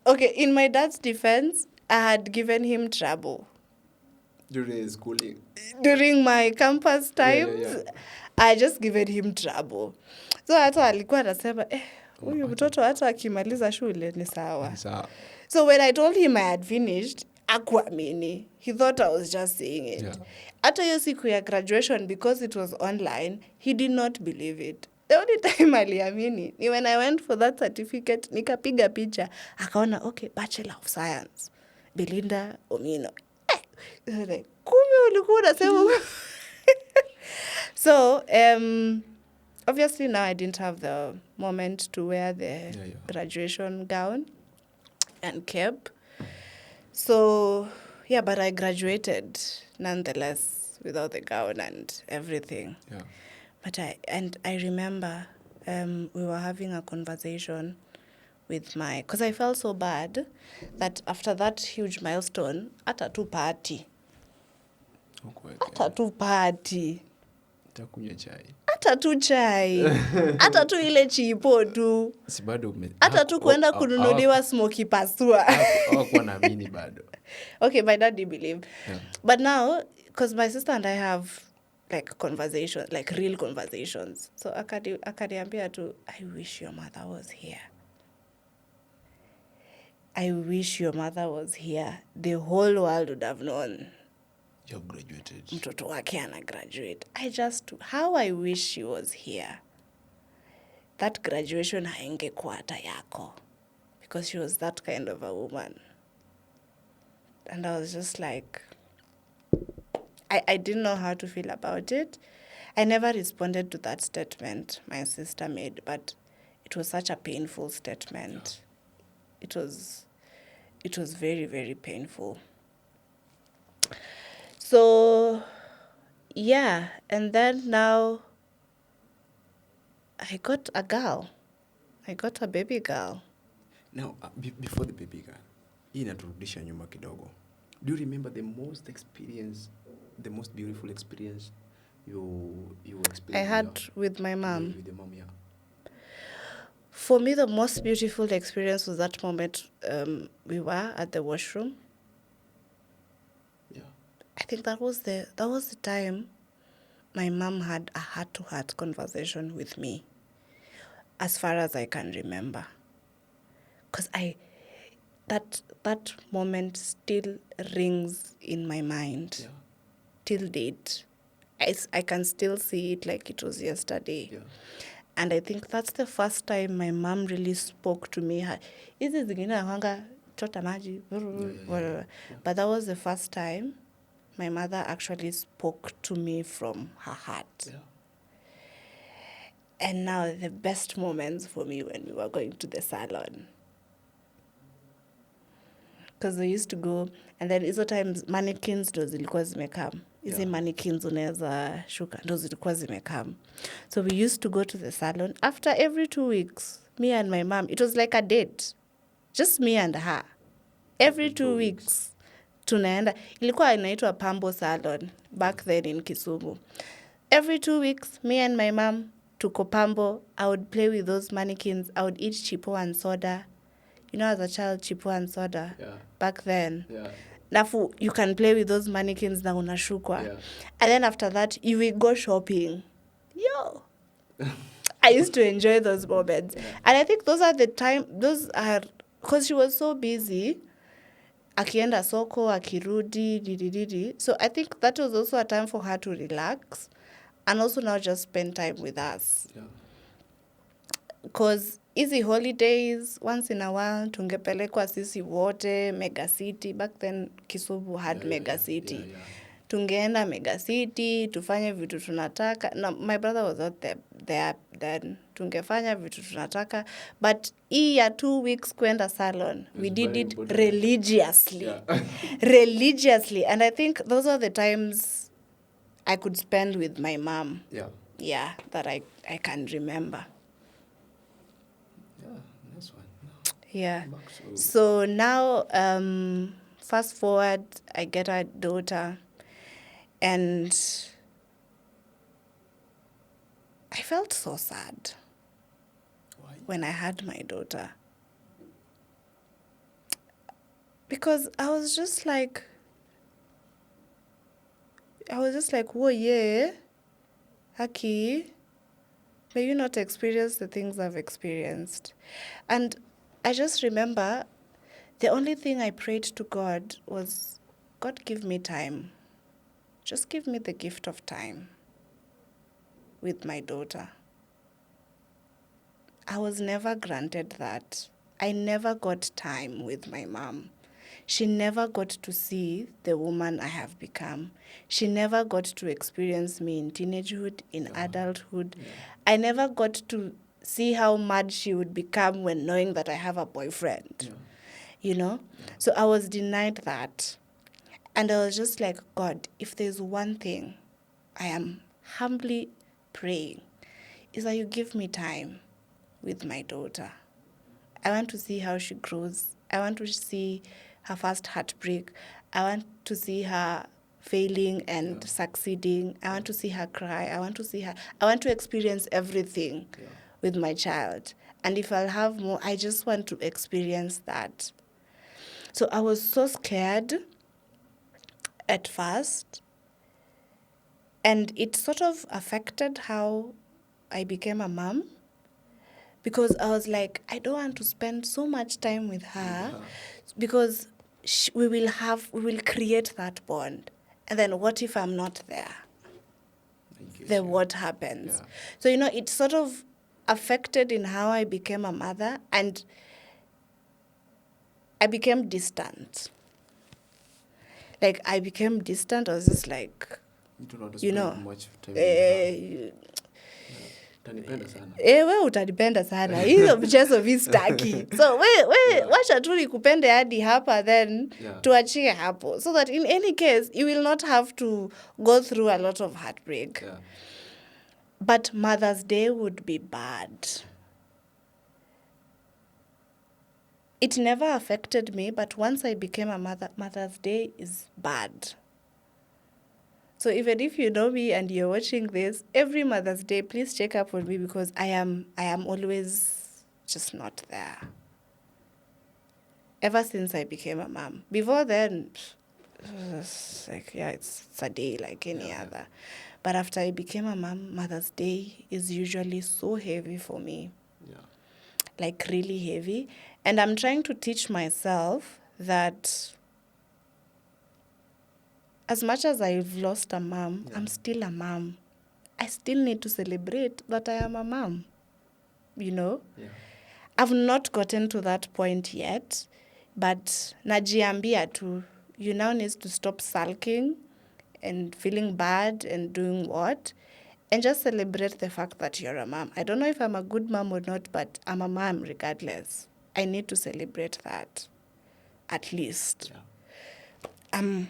Okay, in my dad's defense, I had given him trouble. During schooling? During my campus times, Yeah. I just given him trouble. So hata alikuwa anasema, huyu mtoto hata akimaliza shule ni sawa. So when I told him I had finished, hakuamini. He thought I was just saying it. Yeah. Hata hiyo siku ya graduation, because it was online, he did not believe it. The only time aliamini ni when I went for that certificate, nikapiga picha, akaona, okay, Bachelor of Science, Belinda Omino. Like, kumbe ulikuwa unasema. So, obviously now I didn't have the moment to wear the graduation gown and cape. So, yeah, but I graduated nonetheless without the gown and everything. Yeah. But I remember we were having a conversation with because I felt so bad that after that huge milestone, hata tu party. Hata tu party. Takunywa chai. Hata tu chai. Hata tu ile chipo tu. Si bado hata tu kuenda kununuliwa smoky pasua. Hawakuwa naamini bado. Okay, my dad did believe. Yeah. But now, because my sister and I have like conversations, like real conversations. So akaniambia tu, I wish your mother was here. I wish your mother was here. The whole world would have known. You graduated. Mtoto wake ana graduate. How I wish she was here. That graduation haingekuwa hata yako. Because she was that kind of a woman. And I was just like, I didn't know how to feel about it. I never responded to that statement my sister made, but it was such a painful statement. It was very, very painful. So, yeah, and then now I got a girl. I got a baby girl. Now, before the baby girl, hii inaturudisha nyuma kidogo. Do you remember the most beautiful experience you experienced? I had with my mom. With your mom, yeah. For me, the most beautiful experience was that moment we were at the washroom. Yeah. I think that was the time my mom had a heart-to-heart conversation with me, as far as I can remember. Because that moment still rings in my mind till date. I can still see it like it was yesterday. Yeah. And I think that's the first time my mom really spoke to me. Hizi zingine hanga chota maji. But that was the first time my mother actually spoke to me from her heart. Yeah. And now the best moments for me when we were going to the salon. Because we used to go, and then hizo times mannequins ndo zilikuwa zimekam. Hizi mannequins unaweza shuka ndo zilikuwa zimekam. So we used to go to the salon after every 2 weeks. Me and my mom, it was like a date. Just me and her. Every 2 weeks. Tunaenda. Ilikuwa inaitwa Pambo Salon back then in Kisumu. Every 2 weeks, me and my mom tuko Pambo. I would play with those mannequins. I would eat chipo and soda. You know, as a child, chipo and soda. Yeah. Back then. Yeah. Nafu, you can play with those mannequins na unashukwa. Yeah. And then after that, you will go shopping. Yo. I used to enjoy those moments. And I think those are, because she was so busy, akienda soko, akirudi, didididi. So I think that was also a time for her to relax and also now just spend time with us. Because easy holidays, once in a while, tungepelekwa sisi wote, mega city. Back then, Kisumu had mega city. Tungeenda mega city, tufanye vitu tunataka. No, my brother was not there then. Tungefanya vitu tunataka. But ya 2 weeks kwenda salon, we did it religiously. Religiously. And I think those are the times I could spend with my mom. Yeah, that I can remember. That's one. Yeah. So now, fast forward, I get a daughter, and I felt so sad. Why? When I had my daughter. Because I was just like, whoa, yeah, Haki, may you not experience the things I've experienced. And I just remember the only thing I prayed to God was, God, give me time. Just give me the gift of time with my daughter. I was never granted that. I never got time with my mom. She never got to see the woman I have become. She never got to experience me in teenagehood, in adulthood. I never got to see how mad she would become when knowing that I have a boyfriend. You know? So I was denied that. And I was just like, God, if there's one thing I am humbly praying, is that you give me time with my daughter. I want to see how she grows. I want to see her first heartbreak. I want to see her failing and succeeding. I want to see her cry. I want to experience everything with my child. And if I'll have more, I just want to experience that. So I was so scared at first. And it sort of affected how I became a mom. Because I was like, I don't want to spend so much time with her because we will create that bond. And then what if I'm not there? Then what happens? So, it sort of affected in how I became a mother, and I became distant. Like, I became distant. I was just like, you don't want to spend much time with her. We utanipenda sana. Hizo mchezo mi sitaki. So wacha tu nikupende hadi hapa, then tuachie hapo. So that in any case, you will not have to go through a lot of heartbreak. But Mother's Day would be bad. It never affected me, but once I became a mother, Mother's Day is bad. So even if you know me and you're watching this, every Mother's Day, please check up on me because I am always just not there. Ever since I became a mom. Before then, it's like, it's a day like any other. But after I became a mom, Mother's Day is usually so heavy for me. Like really heavy. And I'm trying to teach myself that as much as I've lost a mom, I'm still a mom. I still need to celebrate that I am a mom, I've not gotten to that point yet, but najiambia tu, you now need to stop sulking and feeling bad and doing what, and just celebrate the fact that you're a mom. I don't know if I'm a good mom or not, but I'm a mom regardless. I need to celebrate that, at least. I'm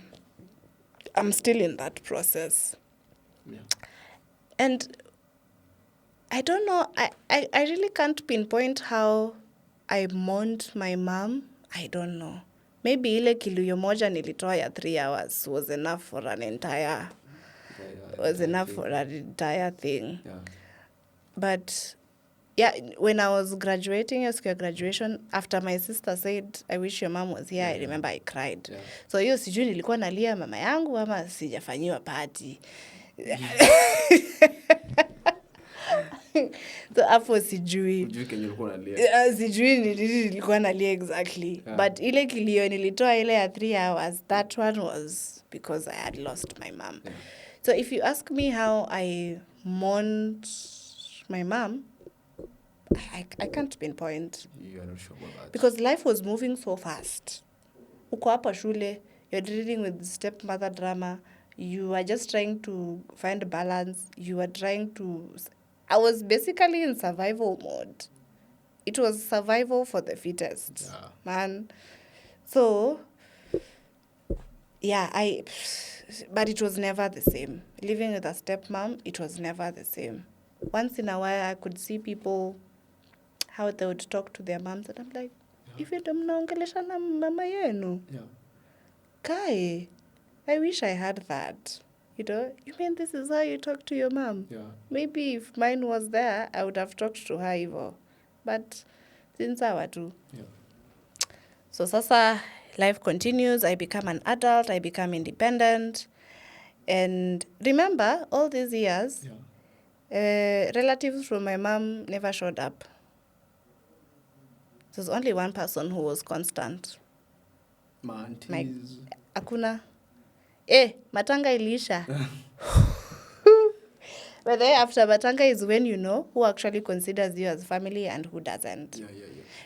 still in that process. And I don't know, I really can't pinpoint how I mourned my mom. I don't know. Maybe ile kiluyo moja nilitoa ya 3 hours was enough for an entire thing. But when I was graduating, graduation, after my sister said, I wish your mom was here, I remember I cried. So hiyo sijui nilikuwa nalia mama yangu ama sijafanyiwa party. So hapo sijui. Ujui kenye ulikuwa unalia. Sijui nilikuwa nalia exactly. Yeah. But ile kilio nilitoa ile ya 3 hours, that one was because I had lost my mom. Yeah. So if you ask me how I mourned my mom, I can't pinpoint. You are not sure about that. Because life was moving so fast. Uko hapa shule, you're dealing with stepmother drama. You are just trying to find balance. You are trying to... I was basically in survival mode. It was survival for the fittest, man. So, yeah, but it was never the same. Living with a stepmom, it was never the same. Once in a while, I could see people, how they would talk to their moms, and I'm like, if you don't mnaongelesha na mama yenu. Yeah. Kai, I wish I had that. You know, you mean this is how you talk to your mom? Yeah. Maybe if mine was there, I would have talked to her hivyo. But since I too. Yeah. So sasa, life continues. I become an adult. I become independent. And remember, all these years, relatives from my mom never showed up. There's only one person who was constant. My aunties. Hakuna. Matanga ilisha. But then after Matanga is when you know who actually considers you as family and who doesn't. Yeah.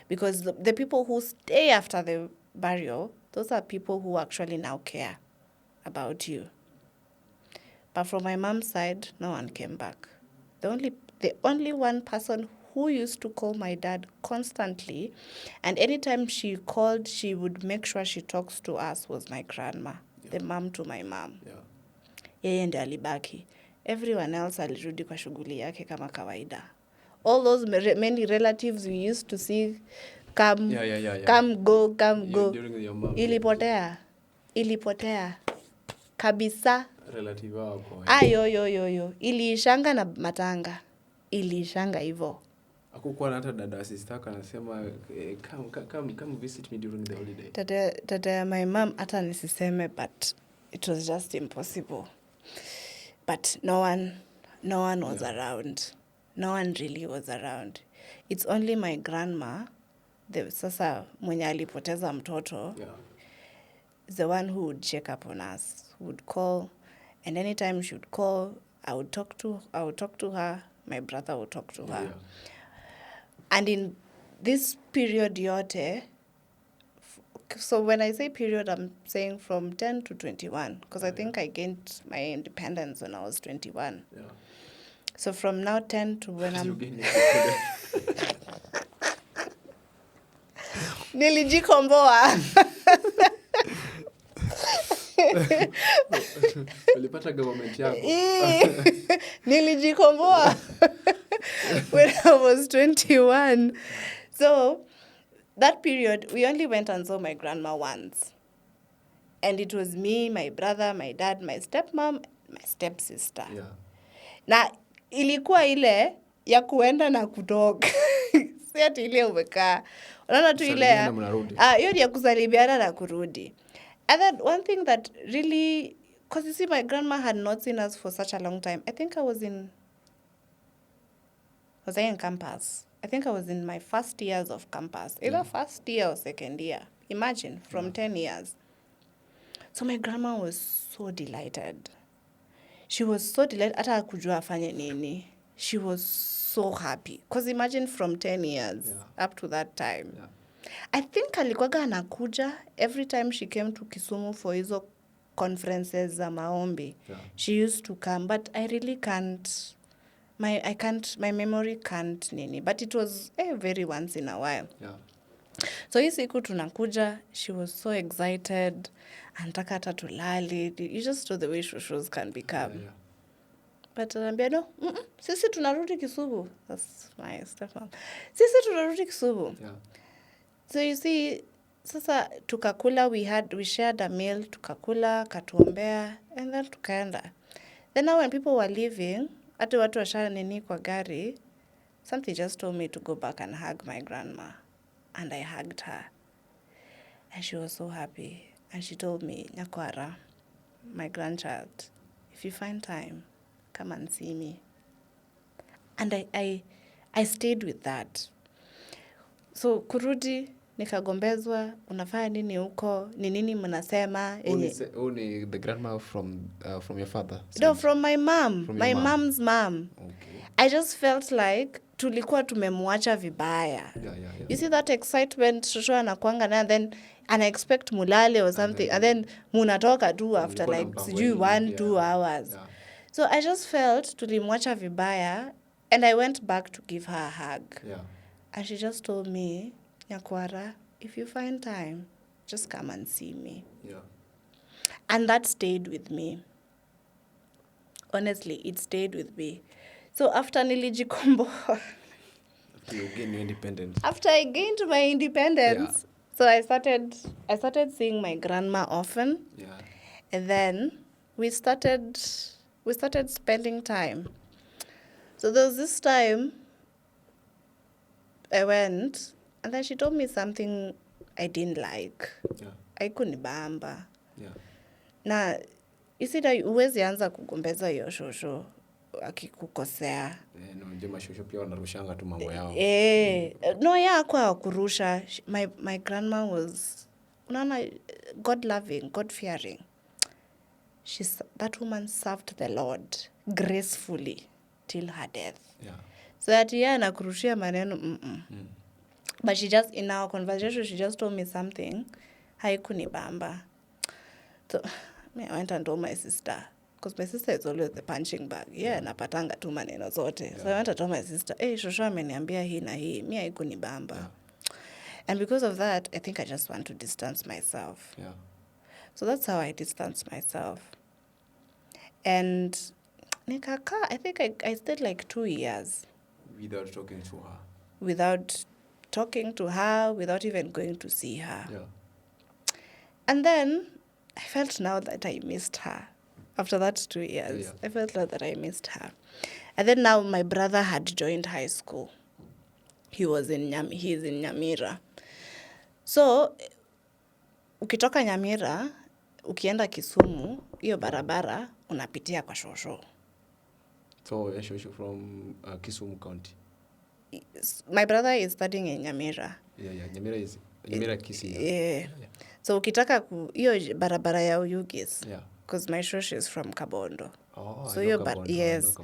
Because the people who stay after the burial, those are people who actually now care about you. But from my mom's side, no one came back. The only one person who used to call my dad constantly, and anytime she called, she would make sure she talks to us, was my grandma, the mom to my mom. Yeah. Yeye ndiye alibaki. Everyone else alirudi kwa shughuli yake kama kawaida. All those many relatives we used to see come, come go. During your mom. Ilipotea. Kabisa. Relative wako. Yo. Iliishanga na Matanga. Iliishanga hivyo. Hakukuwa na hata dada sister yako anasema come visit me during the holiday. Dada my mom hata nisiseme, but it was just impossible. But no one was around. No one really was around. It's only my grandma, sasa mwenye alipoteza mtoto, the one who would check up on us, would call, and anytime she would call, I would talk to her, my brother would talk to her. Yeah. And in this period yote, so when I say period, I'm saying from 10 to 21, because I think I gained my independence when I was 21. Yeah. So from now 10 to when I'm... Nilijikomboa. Ulipata government yako. Nilijikomboa when I was 21. So that period, we only went and saw my grandma once. And it was me, my brother, my dad, my stepmom, my stepsister. Yeah. Na ilikuwa ile ya kuenda na kutoka. Si ati ile umekaa. Unaona tu ile ya... hiyo ni ya kusalimiana na kurudi. And then one thing that really... Because you see, my grandma had not seen us for such a long time. I think I was in campus? I think I was in my first years of campus. Either first year or second year. Imagine, from 10 years. So my grandma was so delighted. She was so delighted. Hata hakujua afanye nini. She was so happy. Because imagine from 10 years up to that time. Yeah. I think alikuwaga anakuja every time she came to Kisumu for hizo conferences za maombi. Yeah. She used to come, but I really can't. My memory can't nini. But it was very once in a while. Yeah. So hii siku tunakuja, she was so excited. Anataka hata tulali. You just know the way shushus can become. Yeah. But anambia no, sisi tunarudi Kisumu. That's my stepmom. Sisi tunarudi Kisumu. Yeah. So you see, sasa tukakula, we shared a meal, tukakula, katuombea, and then tukaenda. Then now when people were leaving, ati watu washa nini kwa gari, something just told me to go back and hug my grandma. And I hugged her. And she was so happy. And she told me, Nyakwara, my grandchild, if you find time, come and see me. And I stayed with that. So kurudi nikagombezwa, unafanya nini huko, ni nini mnasema? Only the grandma from your father? No, from my mom. From my your mom? mom's mom. Okay. I just felt like tulikuwa tumemwacha vibaya. Yeah. You see that excitement shosho anakuanga na then ana expect mulale or something and then munatoka tu after like sijui 1-2 hours. Yeah. So I just felt tulimwacha vibaya and I went back to give her a hug. Yeah. And she just told me, Nyakwara, if you find time, just come and see me. Yeah. And that stayed with me. Honestly, it stayed with me. So after nilijikomboa, You gain your independence. after I gained my independence, so I started seeing my grandma often. Yeah. And then we started spending time. So there was this time I went, and then she told me something I didn't like. Yeah. Haikunibamba. Yeah. Na isida uwezi anza kugombeza hiyo shosho akikukosea. No, mashosho pia wanarushanga tu mambo yao. No, kwa kurusha. My grandma was God loving, God fearing. That woman served the Lord gracefully till her death. Yeah. So that anakurushia maneno. But she just, in our conversation, she just told me something. Haikunibamba. So I went and told my sister. Because my sister is always the punching bag. Napatanga tu maneno zote. Yeah. So I went and told my sister, shosho ameniambia hii na hii. Mi haikunibamba. Yeah. And because of that, I think I just want to distance myself. Yeah. So that's how I distanced myself. And I think I stayed like 2 years. Without talking to her? Without talking to her, without even going to see her. Yeah. And then I felt now that I missed her. After that 2 years, Yeah. I felt like that I missed her. And then now my brother had joined high school. He's in Nyamira. So, ukitoka Nyamira, ukienda Kisumu, hiyo barabara, unapitia kwa shosho. So, shosho from Kisumu County? My brother is studying in Nyamira. Yeah. Nyamira Kisii. Yeah. So, ukitaka hiyo barabara ya Uyugis. Yeah. Because my shosho is from Kabondo. So yes.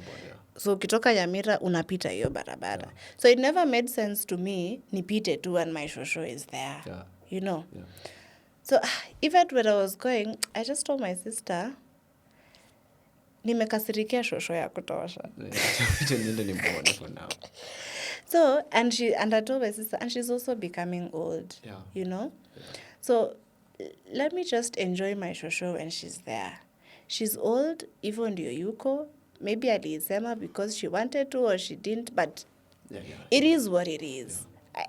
So ukitoka Nyamira unapita hiyo barabara. Yeah. So it never made sense to me nipite tu and my shosho is there. Yeah. You know. Yeah. So even when I was going, I just told my sister nimekasirikia shosho ya kutosha. So and I told my sister, and she's also becoming old. Yeah. You know? Yeah. So let me just enjoy my shosho when she's there. She's old, even ndio yuko. Maybe alisema because she wanted to or she didn't, but it is what it is. Yeah.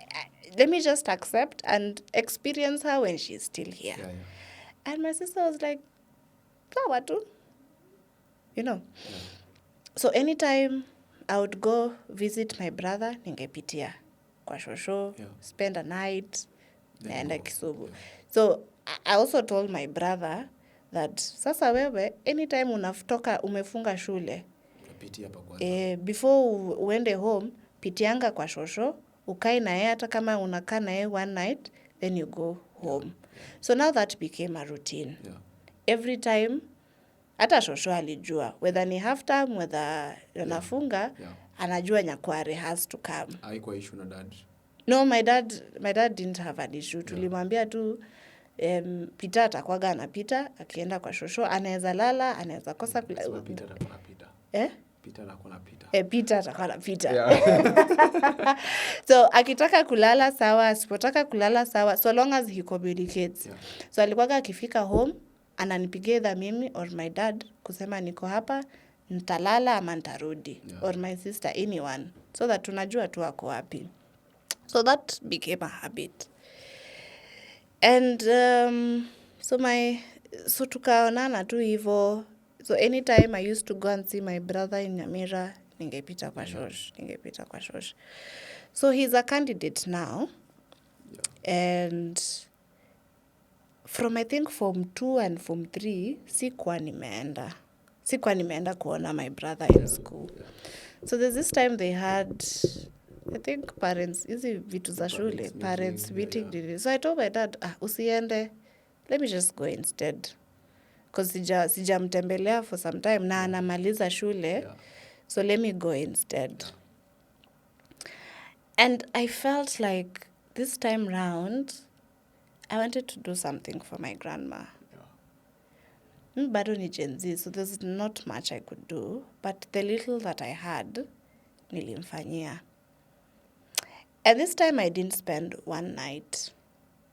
Let me just accept and experience her when she's still here. Yeah. And my sister was like, sawa tu. You know. Yeah. So anytime I would go visit my brother, ningepitia kwa shosho, spend a night, naenda Kisumu. Yeah. So I also told my brother that sasa wewe anytime unatoka umefunga shule pitia pa kwanza before uende home pitianga kwa shosho ukae na yeye hata kama unakaa na yeye one night then you go home. Yeah. So now that became a routine. Yeah. Every time hata shosho alijua whether ni half term whether nafunga anajua Nyakware has to come. Haikuwa issue na dad? No, my dad didn't have an issue. Tulimwambia tu Peter atakwaga anapita akienda kwa shosho anaweza lala anaweza kosa Peter atakuwa anapita. Peter atakuwa anapita. Peter atakuwa anapita. So akitaka kulala sawa, asipotaka kulala sawa, so long as he communicates. Yeah. So alikuwaga akifika home ananipigia either mimi or my dad kusema niko hapa nitalala ama nitarudi. Yeah. Or my sister, anyone, so that tunajua tu ako wapi. So that became a habit. And so tukaonana tu hivyo. So anytime I used to go and see my brother in Nyamira, ningepita kwa shosh. So he's a candidate now. Yeah. And from I think Form 2 and Form 3, sikuwa nimeenda kuona my brother in school. Yeah. So there's this time they had, I think parents, hizi vitu za shule, parents meeting. Yeah. So I told my dad, usiende, let me just go instead. Because sijamtembelea for some time na anamaliza shule. Yeah. So let me go instead. Yeah. And I felt like this time round, I wanted to do something for my grandma. Yeah. Bado ni Gen Z, so there's not much I could do. But the little that I had, nilimfanyia. And this time I didn't spend one night.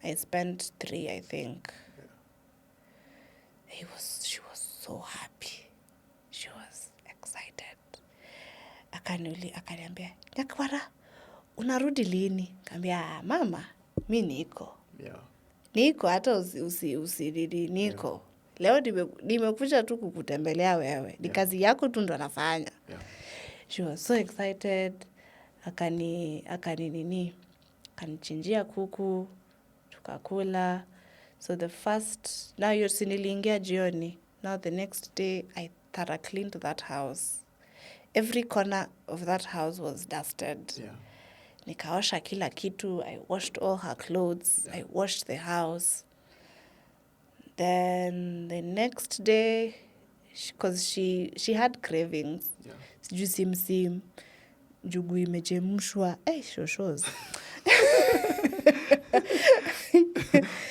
I spent 3, I think. Yeah. She was so happy. She was excited. Akaniambia, Nyakwara, unarudi lini? Kambia, mama, mi niko. Yeah. Niko, hata usiridi, niko. Yeah. Leo nimekuja tu kukutembelea wewe. Ni kazi yako tu ndo nafanya. Yeah. She was so excited. Akanichinjia kuku, tukakula. So the first, now you're sinilingia jioni. Now the next day, I thorough cleaned that house. Every corner of that house was dusted. Yeah. Nikaosha kila kitu. I washed all her clothes. Yeah. I washed the house. Then the next day, because she had cravings. Yeah. Sijui simsim, njugu imechemshwa. Shoshos.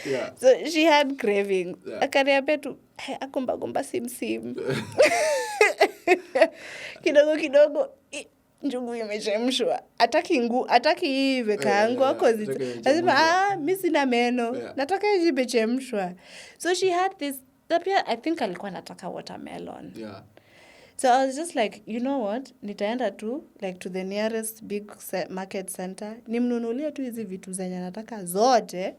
Yeah. So she had cravings. Yeah. Akaniambia tu, akumba simsim. Kidogo njugu imechemshwa. Ataki ive kaangu akozi. Lazima mimi sina meno. Yeah. Nataka imechemshwa. So she had this, I think alikuwa nataka watermelon. Yeah. So I was just like, you know what? Nitaenda tu like to the nearest big market center. Nimnunulie tu hizi vitu zenye nataka zote.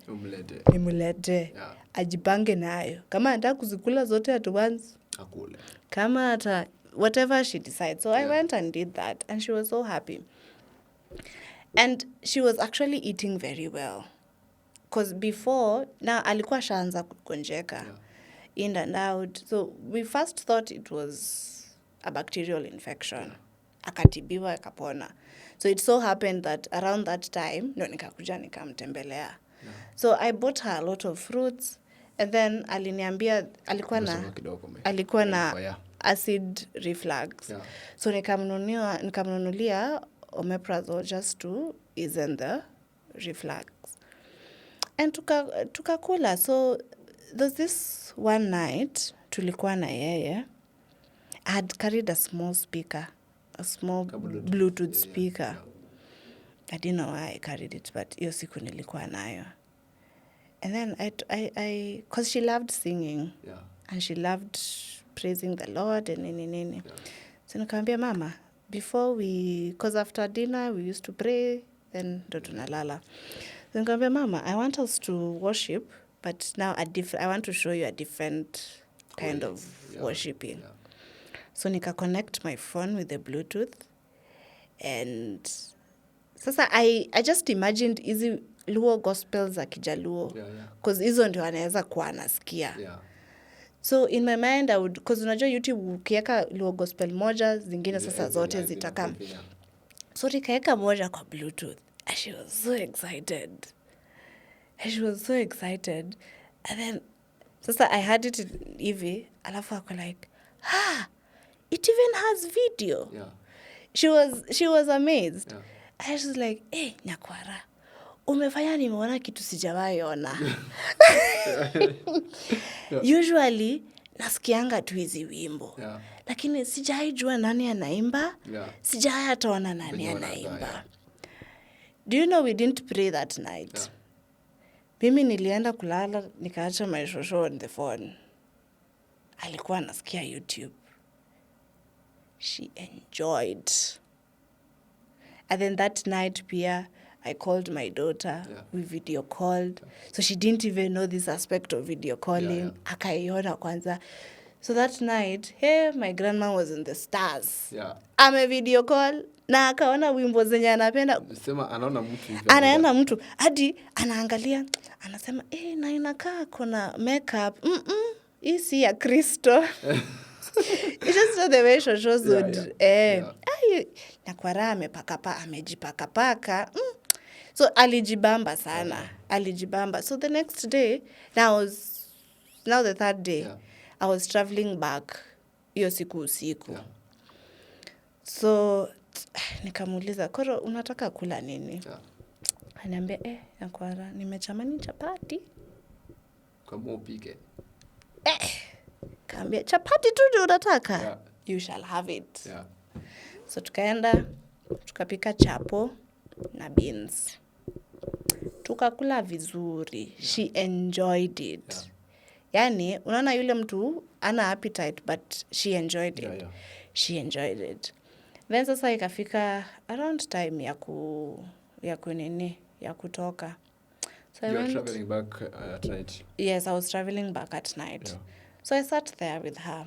Nimlete. Yeah. Ajipange nayo. Kama anataka kuzikula zote at once, akule. Kama ata whatever she decides. So I went and did that and she was so happy. And she was actually eating very well. Because before, now alikuwa shaanza kukonjeka. Yeah. In and out. So we first thought it was a bacterial infection. Akatibiwa, akapona. So it so happened that around that time, nikakuja nikamtembelea. Yeah. So I bought her a lot of fruits. And then aliniambia, alikuwa na acid reflux. Yeah. So nikamnunulia omeprazole just to ease the reflux. And tukakula. So there's this one night, tulikuwa na yeye. I had carried a small speaker, a small Bluetooth speaker. Yeah. I didn't know why I carried it, but hiyo siku nilikuwa nayo. And then I because she loved singing. Yeah. And she loved praising the Lord and nini. Yeah. So nikamwambia mama, because after dinner we used to pray, then ndo tunalala. So nikamwambia mama, I want us to worship, but now I want to show you a different kind of worshiping. Yeah. So nika-connect my phone with the Bluetooth. And sasa I just imagined hizi Luo gospels za Kijaluo. Because hizo ndio anaweza kuwa anasikia. Yeah. So in my mind, because unajua YouTube ukiweka Luo gospel moja, zingine sasa zote zitakam. Yeah. So nikaeka moja kwa Bluetooth. And she was so excited. And then, sasa I had it hivi, alafu ako like, it even has video. Yeah. She was amazed. Yeah. I was like, Nyakwara, umefanya nimeona kitu sijawahi ona. Yeah. Usually, nasikianga tu hizi wimbo. Yeah. Lakini sijawahi jua nani anaimba. Yeah. Sijawahi ataona nani anaimba. Yeah. Do you know we didn't pray that night? Yeah. Mimi nilienda kulala, nikaacha my shosho on the phone. Alikuwa anasikia YouTube. She enjoyed. And then that night, Pia, I called my daughter. Yeah. We video called. So she didn't even know this aspect of video calling. Akaiona kwanza. So that night, my grandma was in the stars. Yeah. Ame video call. Na akaona wimbo zenye anapenda. Sema anaona mtu hivi. Anaona mtu. Hadi anaangalia. Anasema, na inakaa kuna makeup. Hii si ya Kristo. It's just not the way shoshos would. Yeah. Nakwara amejipakapaka. So alijibamba sana. Alijibamba. So the next day, now the third day, I was traveling back. Hiyo siku usiku. Yeah. So nikamuuliza, Koro, unataka kula nini? Yeah. Ananiambia, Nakwara, nimechamani chapati. Kama upike. Kaambia, chapati tu ndio unataka? Yeah. You shall have it. Yeah. So tukaenda, tukapika chapo na beans. Tukakula vizuri. Yeah. She enjoyed it. Yeah. Yani, unaona yule mtu ana appetite, but she enjoyed it. Yeah. She enjoyed it. Then sasa ikafika around time ya kutoka. So you were traveling back at night? Yes, I was traveling back at night. Yeah. So I sat there with her.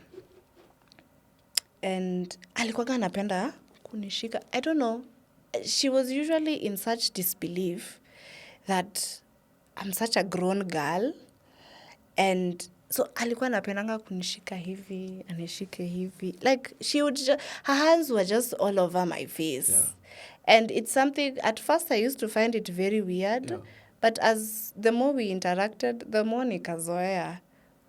And alikuwaga anapenda kunishika. I don't know. She was usually in such disbelief that I'm such a grown girl. And so alikuwa anapendanga kunishika hivi, anishike hivi. Like she would her hands were just all over my face. Yeah. And it's something, at first I used to find it very weird. Yeah. But as the more we interacted, the more nikazoea.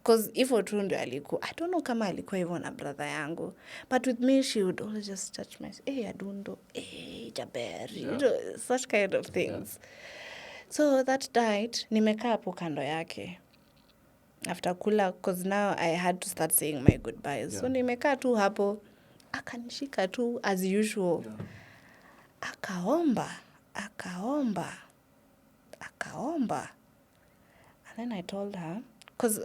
Because hivyo tu ndio alikuwa. I don't know kama alikuwa hivyo na brother yangu. But with me, she would always just touch my, Adundo, Jaberi, Yeah. such kind of things. Yeah. So that night, nimekaa hapo kando yake. After kula, because now I had to start saying my goodbyes. Yeah. So nimekaa tu hapo, akanishika tu as usual. Yeah. Akaomba. And then I told her, because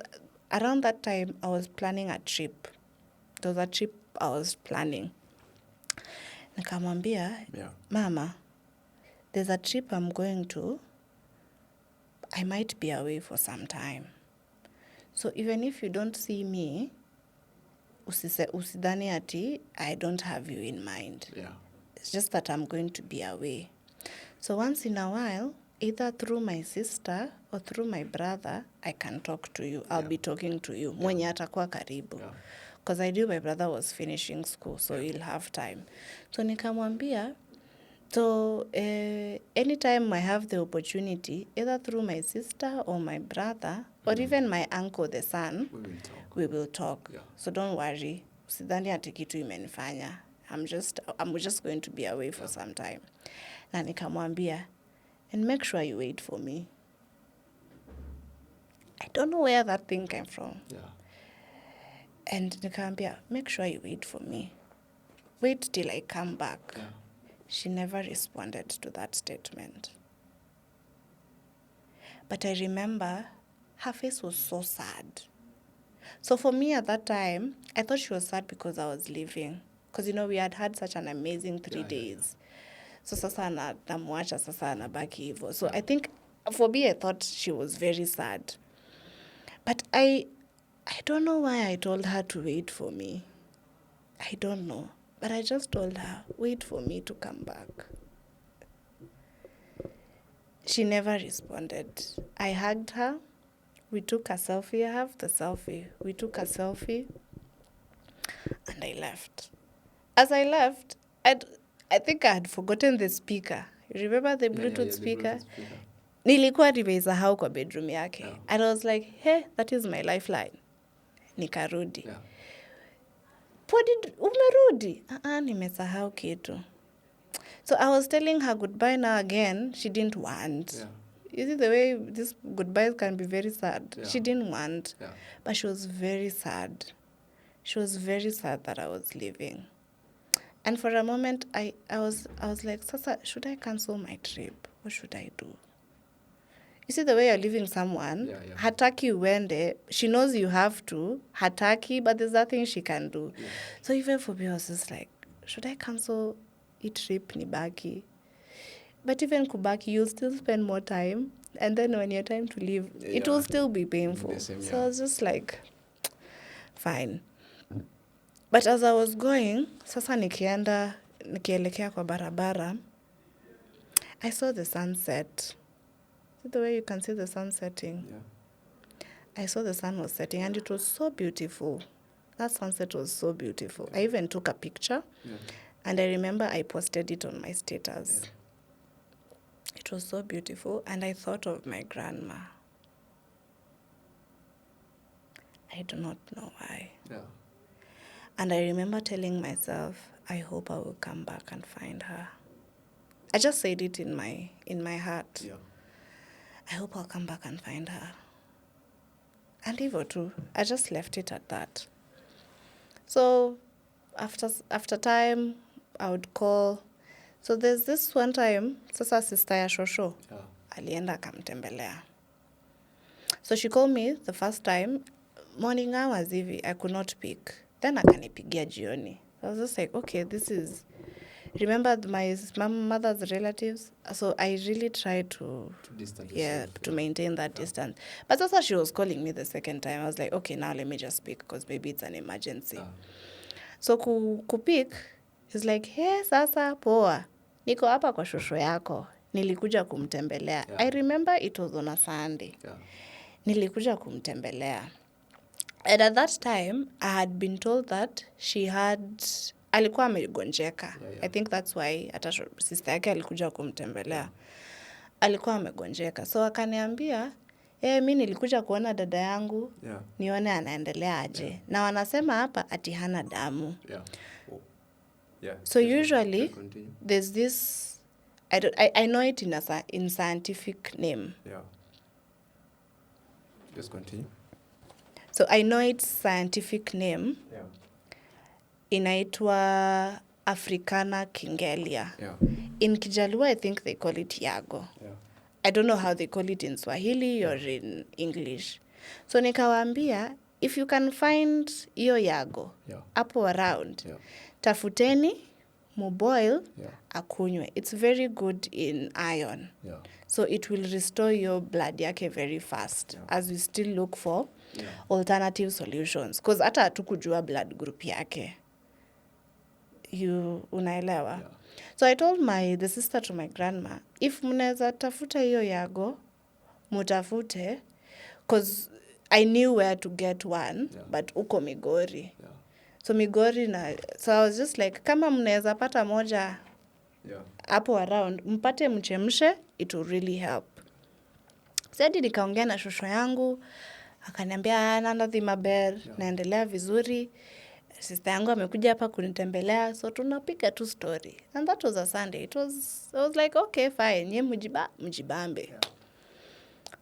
around that time, I was planning a trip. There was a trip I was planning. Nikamwambia, Mama, there's a trip I'm going to. I might be away for some time. So even if you don't see me, usidhani ati I don't have you in mind. Yeah. It's just that I'm going to be away. So once in a while, either through my sister or through my brother, I can talk to you. I'll be talking to you. Mwenye atakuwa karibu. Because I knew my brother was finishing school, so he'll have time. So nikamwambia, so anytime I have the opportunity, either through my sister or my brother, or even my uncle, the son, we will talk. Yeah. So don't worry. Usidhani ati kitu imenifanya. I'm just going to be away for some time. Na nikamwambia, and make sure you wait for me. I don't know where that thing came from. Yeah. And nikamwambia, make sure you wait for me. Wait till I come back. Yeah. She never responded to that statement. But I remember her face was so sad. So for me at that time, I thought she was sad because I was leaving. Because, we had such an amazing 3 days. So sasa namwacha sasa anabaki hivyo. So I think, for me, I thought she was very sad. But I don't know why I told her to wait for me. I don't know. But I just told her, wait for me to come back. She never responded. I hugged her. We took a selfie. I have the selfie. We took a selfie. And I left. As I left, I think I had forgotten the speaker. You remember the Bluetooth speaker? Nilikuwa nimeisahau kwa bedroom yake. Yeah. And I was like, hey, that is my lifeline. Nikarudi. Yeah. Umerudi? Nimesahau kitu. So I was telling her goodbye now again. She didn't want. Yeah. You see the way these goodbyes can be very sad. Yeah. She didn't want. Yeah. But she was very sad. She was very sad that I was leaving. And for a moment, I was like, Sasa, should I cancel my trip? What should I do? You see the way you're leaving someone, hataki uende, she knows you have to, hataki, but there's nothing she can do. Yeah. So even for me, I was just like, should I cancel a trip nibaki? But even kubaki, you'll still spend more time. And then when your time to leave, it will still be painful. So I was just like, fine. But as I was going, sasa nikielekea kwa barabara, I saw the sunset. See the way you can see the sun setting? Yeah. I saw the sun was setting and it was so beautiful. That sunset was so beautiful. I even took a picture, and I remember I posted it on my status. It was so beautiful, and I thought of my grandma. I do not know why. And I remember telling myself, I hope I will come back and find her. I just said it in my heart. I hope I'll come back and find her. And even too, I just left it at that. So after time, I would call. So there's this one time, sasa sister ya Shosho, alienda akamtembelea. So she called me the first time, morning hours hivi, I could not pick. Then akanipigia jioni. I was just like, okay, this is... Remember my mother's relatives? So I really tried to distance yourself, to maintain that distance. But also she was calling me the second time. I was like, okay, now let me just speak because maybe it's an emergency. So kupik is like, hey, sasa poa. Niko hapa kwa shosho yako. Nilikuja kumtembelea. I remember it was on a Sunday. Nilikuja kumtembelea. And at that time, I had been told that she had... alikuwa amegonjeka. I think that's why hata sister yake alikuja kumtembelea. Alikuwa amegonjeka. So akaniambia, mimi nilikuja kuona dada yangu, nione anaendelea aje. Na wanasema hapa ati hana damu. So usually there's this... I know it in scientific name. Just continue. So I know its scientific name. Inaitwa Africana Kingelia. In Kijaluo, I think they call it Yago. I don't know how they call it in Swahili or in English. So nikawaambia, if you can find iyo Yago, hapo around, tafuteni, muboil, akunywe. It's very good in iron. So it will restore your blood yake very fast as we still look for alternative solutions. Because hata hatukujua blood group yake. Unaelewa? So I told the sister to my grandma, if mnaweza tafuta hiyo Yago, mutafute, because I knew where to get one, but uko Migori. So Migori so I was just like, kama mnaweza pata moja hapo around, mpate mchemshe, it will really help. So hadi nikaongea na shosho yangu, akaniambia nana maber, naendelea vizuri. Sister yangu amekuja hapa kunitembelea, so tunapiga tu story. And that was a Sunday. I was like, okay, fine. Nye mjibambe.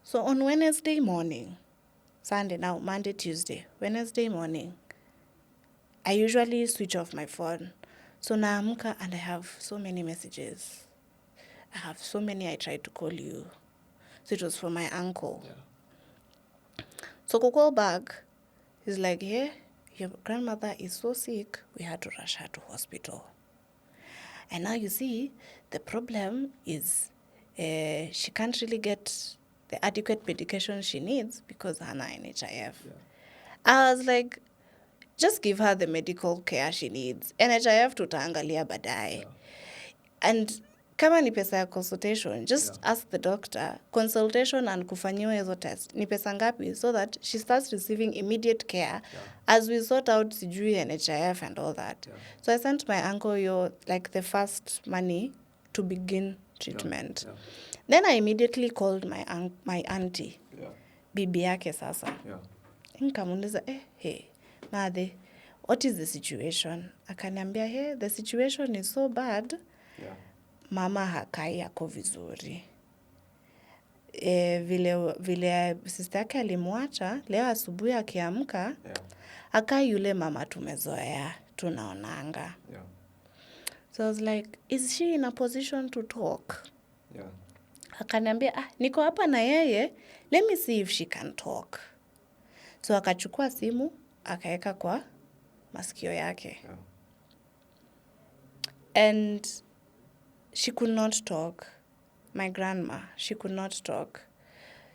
So on Wednesday morning, Sunday now, Monday, Tuesday, Wednesday morning, I usually switch off my phone. So naamka and I have so many messages. I have so many I tried to call you. So it was from my uncle. So call back, he's like, hey, your grandmother is so sick, we had to rush her to hospital. And now you see, the problem is she can't really get the adequate medication she needs because hana NHIF. I was like, just give her the medical care she needs. NHIF tutaangalia baadaye. And kama ni pesa ya consultation, just ask the doctor, consultation and kufanyiwa hizo test, ni pesa ngapi, so that she starts receiving immediate care as we sort out sijui NHIF and all that. So I sent my uncle the first money to begin treatment. Then I immediately called my auntie, bibi yake sasa. Nikamuuliza, hey, madhe, what is the situation? Akaniambia, hey, the situation is so bad. Mama hakai yako vizuri. Vile sister yake alimuacha, leo asubuhi akiamka, hakai yule mama tumezoea, tunaonanga. So I was like, is she in a position to talk? Akaniambia, niko hapa na yeye, let me see if she can talk. So akachukua simu, akaeka kwa masikio yake. And she could not talk. My grandma, she could not talk.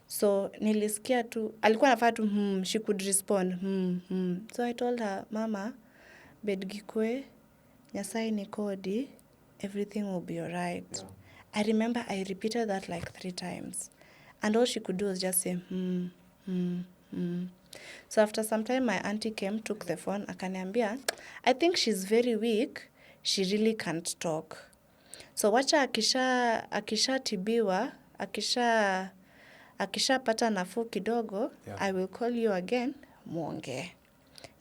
So nilisikia tu, alikuwa nafaa tu, she could respond, So I told her, Mama, bedgikwe, nyasai nikodi, everything will be alright. I remember I repeated that like 3 times. And all she could do was just say, So after some time, my auntie came, took the phone, akaniambia, I think she's very weak. She really can't talk. So wacha akishatibiwa, akishapata nafuu kidogo, Yeah. I will call you again, muongee.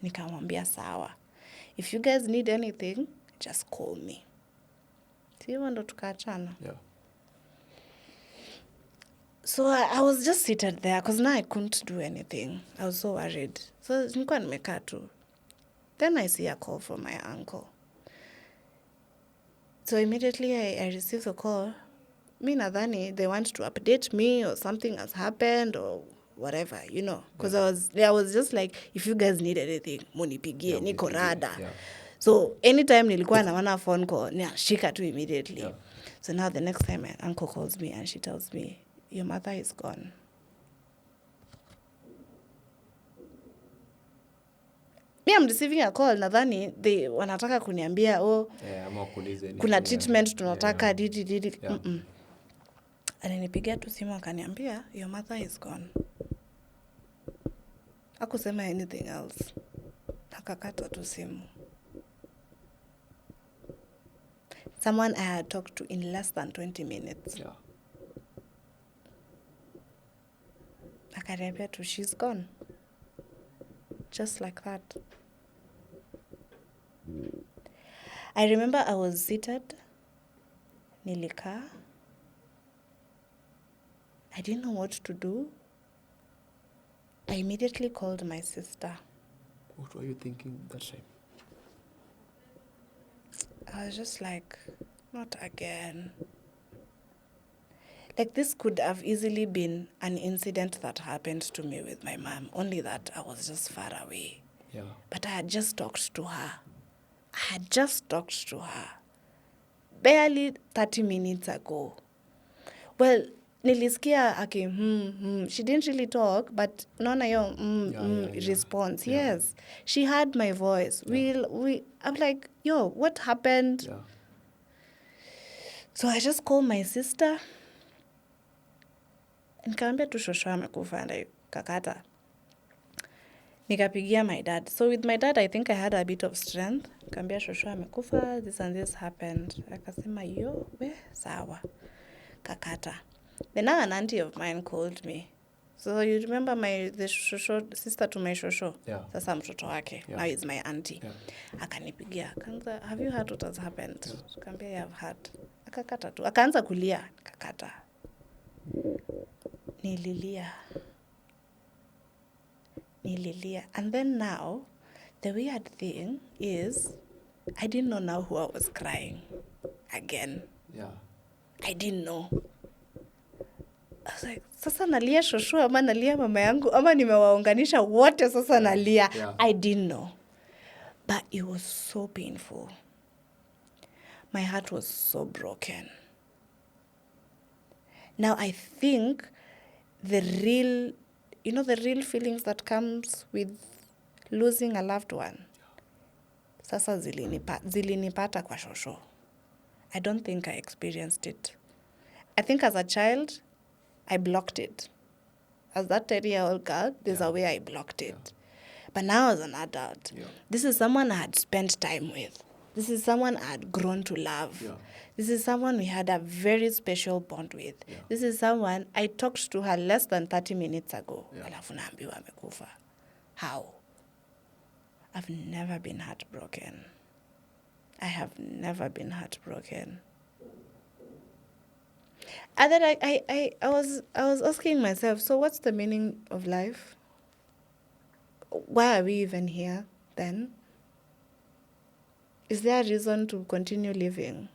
Nikamwambia sawa. If you guys need anything, just call me. Si hivyo ndo tukaachana. Yeah. So I was just seated there because now I couldn't do anything. I was so worried. So nilikuwa nimekaa tu. Then I see a call from my uncle. So immediately I received a call. Mi nadhani they want to update me or something has happened or whatever, you know. Because I was just like, if you guys need anything, munipigie, niko rada. Yeah. So anytime nilikuwa naona phone call, shika tu immediately. Yeah. So now the next time my uncle calls me and she tells me, your mother is gone. Me, I'm receiving a call, nadhani they wanataka kuniambia, kuna treatment tunataka, didi. Yeah. Alinipigia tu simu akaniambia, your mother is gone. Hakusema anything else. Akakata tu simu. Someone I had talked to in less than 20 minutes. Yeah. Akaniambia tu, she's gone. Just like that. I remember I was seated. Nilikaa. I didn't know what to do. I immediately called my sister. What were you thinking that time? I was just like, not again. Like, this could have easily been an incident that happened to me with my mom, only that I was just far away. Yeah. But I had just talked to her. Barely 30 minutes ago. Well, nilisikia she didn't really talk, but naona yo response. Yeah. Yes. She heard my voice. Yeah. I'm like, yo, what happened? Yeah. So I just called my sister. Nikamwambia tu shosho amekufa na kakata. Nikapigia my dad. So with my dad, I think I had a bit of strength. Nikamwambia shosho amekufa, this and this happened. Akasema yo, sawa. Kakata. Then now an auntie of mine called me. So you remember the shosho, sister to my shosho? Yeah. Sasa mtoto wake. Yeah. Now he's my auntie. Yeah. Akanipigia. Akaanza, have you heard what has happened? Nikamwambia, yeah, I've heard. Akakata tu. Akaanza kulia. Kakata. Nililia. And then now, the weird thing is, I didn't know now who I was crying again. Yeah. I didn't know. I was like, sasa nalia shosho ama nalia mama yangu ama nimewaunganisha wote sasa nalia. Yeah. I didn't know. But it was so painful. My heart was so broken. Now I think the real feelings that comes with losing a loved one, sasa zilinipata kwa shosho. I don't think I experienced it. I think as a child, I blocked it. As that 10-year-old girl, there's a way I blocked it. Yeah. But now as an adult, this is someone I had spent time with. This is someone I had grown to love. Yeah. This is someone we had a very special bond with. Yeah. This is someone I talked to her less than 30 minutes ago. Alafu naambiwa amekufa. How? I've never been heartbroken. I have never been heartbroken. And then I was asking myself, so what's the meaning of life? Why are we even here then? Is there a reason to continue living?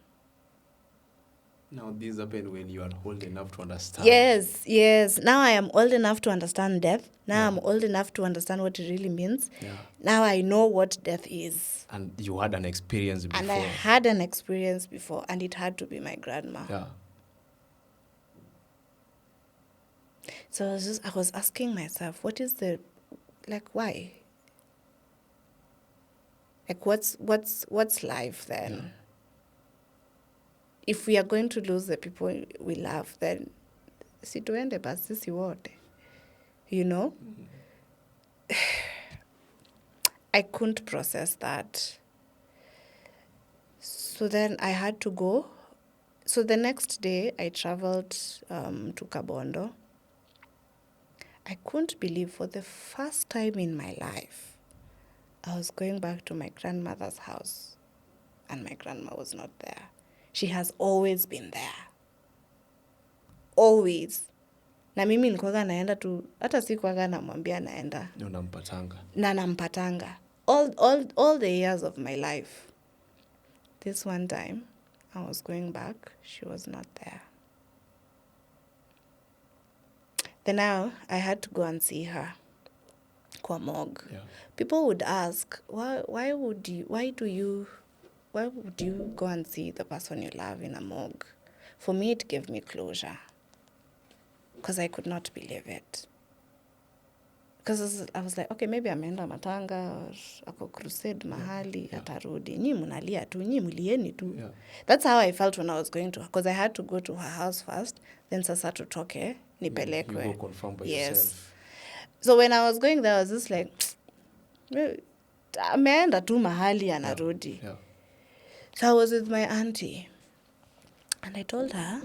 Now, this happened when you are old enough to understand. Yes. Now I am old enough to understand death. Now I'm old enough to understand what it really means. Yeah. Now I know what death is. And you had an experience before. And I had an experience before, and it had to be my grandma. Yeah. So I was asking myself, what is why? Like, what's life then? Yeah. If we are going to lose the people we love, then situende basi sisi wote. You know? Mm-hmm. I couldn't process that. So then I had to go. So the next day I traveled to Kabondo. I couldn't believe for the first time in my life, I was going back to my grandmother's house and my grandma was not there. She has always been there. Always. Na mimi nilikuwaga naenda tu, hata sikuwaga namwambia naenda. Na nampatanga. All the years of my life. This one time, I was going back, she was not there. Then now, I had to go and see her. Kwa morgue. Yeah. People would ask, why would you go and see the person you love in a morgue? For me, it gave me closure. Because I could not believe it. Because I was like, okay, maybe ameenda matanga or ako crusade mahali, atarudi. Nyi munalia tu, nyi mulieni tu. Yeah. That's how I felt when I was going to her. Because I had to go to her house first, then sasa tutoke, nipelekwe. You go confirm by yourself. So when I was going there, I was just like, ameenda tu mahali, anarudi. Yeah. So I was with my auntie. And I told her,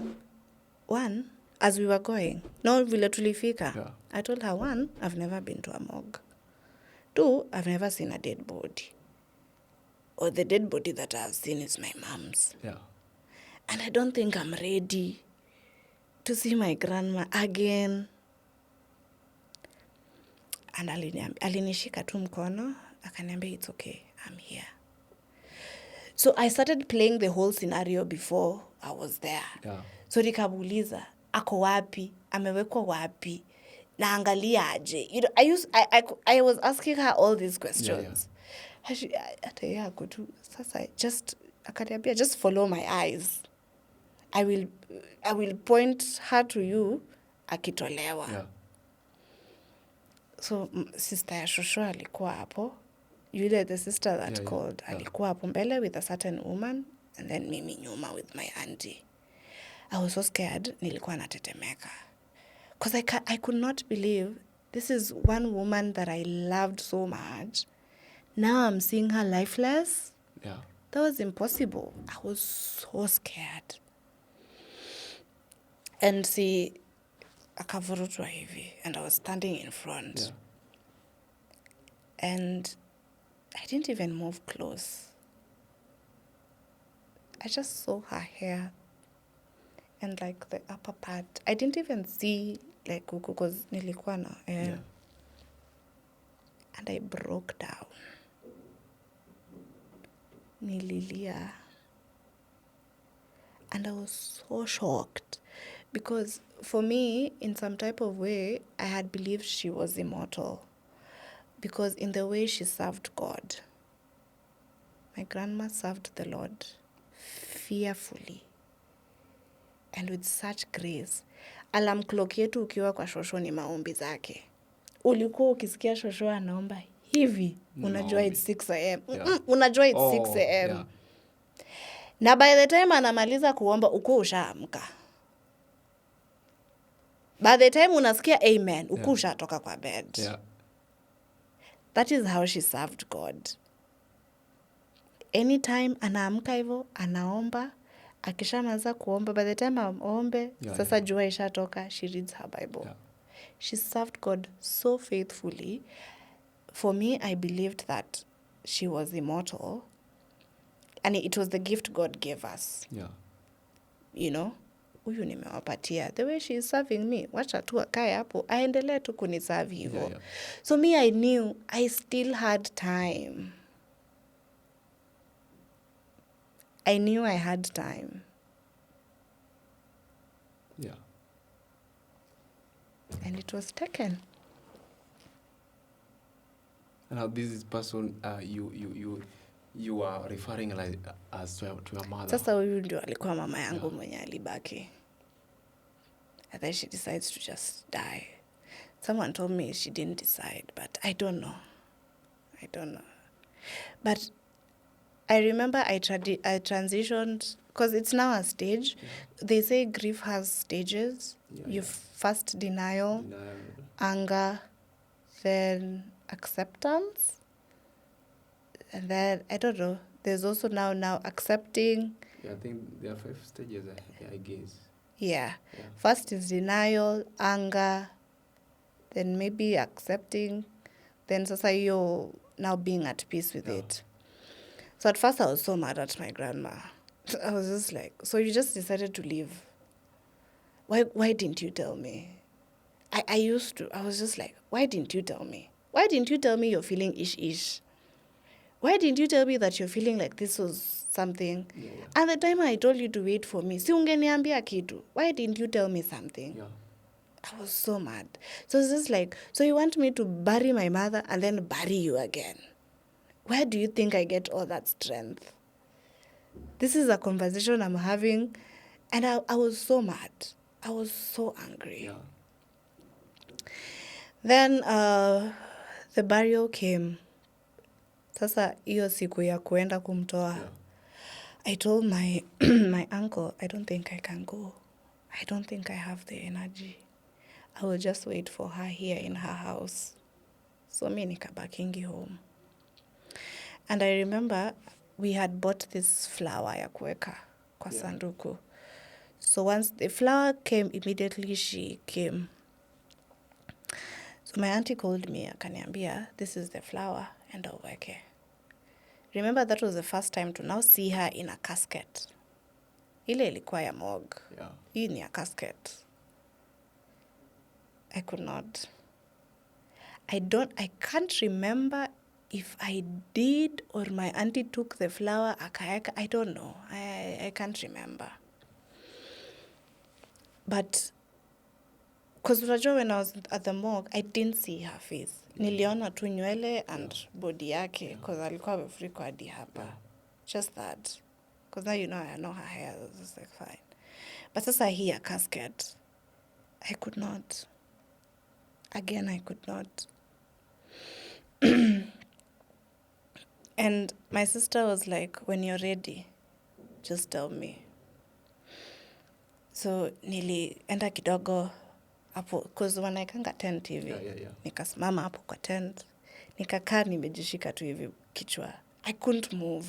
one, as we were going, no vile tulifika. Yeah. I told her, one, I've never been to a morgue. Two, I've never seen a dead body. Or the dead body that I've seen is my mom's. Yeah. And I don't think I'm ready to see my grandma again. And alinishika tu mkono, akaniambia, it's okay, I'm here. So I started playing the whole scenario before I was there. Yeah. So nikamuuliza, ako wapi? Amewekwa wapi? Naangalia aje? You know, I was asking her all these questions. Yeah. Just follow my eyes. I will point her to you akitolewa. Yeah. So sister ya shosho alikuwa hapo. The sister that called, alikuwa hapo mbele with a certain woman, and then mimi nyuma with my auntie. I was so scared, nilikuwa natetemeka. Because I could not believe this is one woman that I loved so much. Now I'm seeing her lifeless. Yeah. That was impossible. I was so scared. And akavurutwa hivi, and I was standing in front. Yeah. And I didn't even move close. I just saw her hair and like the upper part. I didn't even see like kuku because nilikuwa na hair. Yeah. And I broke down. Nililia. And I was so shocked because for me, in some type of way, I had believed she was immortal. Because in the way she served God, my grandma served the Lord fearfully and with such grace. Alarm clock yetu ukiwa kwa shosho ni maombi zake. Ulikuwa ukisikia shosho anaomba hivi, unajua it's 6 a.m. Yeah. Unajua it's 6 a.m. Yeah. Na by the time anamaliza kuomba uko ushaamka. By the time unasikia amen, uko ushatoka kwa bed. Yeah. That is how she served God. Anytime anaamka hivyo, anaomba, akishamaliza kuomba, by the time aombe, sasa jua ishatoka, she reads her Bible. Yeah. She served God so faithfully. For me, I believed that she was immortal. And it was the gift God gave us. Yeah. You know? Huyu nimewapatia. The way she is serving me, wacha tu akae hapo, aendelee tu kuniserve hivyo. Yeah. So me, I knew I still had time. I knew I had time. Yeah. And it was taken. Now this is person you are referring like as to your mother. Sasa huyu ndio alikuwa mama yangu mwenye alibaki. And then she decides to just die. Someone told me she didn't decide, but I don't know. But I remember I transitioned, because it's now a stage. Yeah. They say grief has stages. You first denial, anger, then acceptance. And then, I don't know, there's also now accepting. Yeah, I think there are 5 stages, I guess. Yeah. Yeah. First is denial, anger, then maybe accepting, then sasa you're now being at peace with it. So at first I was so mad at my grandma. I was just like, so you just decided to leave? Why didn't you tell me? I was just like, why didn't you tell me? Why didn't you tell me you're feeling ish? Why didn't you tell me that you're feeling like this was something? Yeah. At the time I told you to wait for me, si ungeniambia kitu. Why didn't you tell me something? Yeah. I was so mad. So it's just like, so you want me to bury my mother and then bury you again? Where do you think I get all that strength? This is a conversation I'm having, and I was so mad. I was so angry. Yeah. Then the burial came. Sasa hiyo siku ya kuenda kumtoa. Yeah. I told my my uncle, I don't think I can go. I don't think I have the energy. I will just wait for her here in her house. So mi nikabakingi home. And I remember we had bought this flower ya kuweka kwa sanduku. So once the flower came, immediately she came. So my auntie called me, akaniambia, this is the flower, and uweke. Remember, that was the first time to now see her in a casket. Ile ilikuwa ya morgue. Yeah. Hii ni a casket. I could not. I can't remember if I did or my auntie took the flower, akaeka. I don't know. I can't remember. But, because when I was at the morgue, I didn't see her face. Niliona tu nywele and body yake, because alikuwa amefunikwa hadi hapa. Just that. Because now I know her hair. It was like fine. But sasa hii a casket, I could not. Again, I could not. And my sister was like, when you're ready, just tell me. So nilienda kidogo hapo, because wanaekanga tent hivi. Yeah. Nikasimama hapo kwa tent. Nikakaa nimejishika tu hivi kichwa. I couldn't move.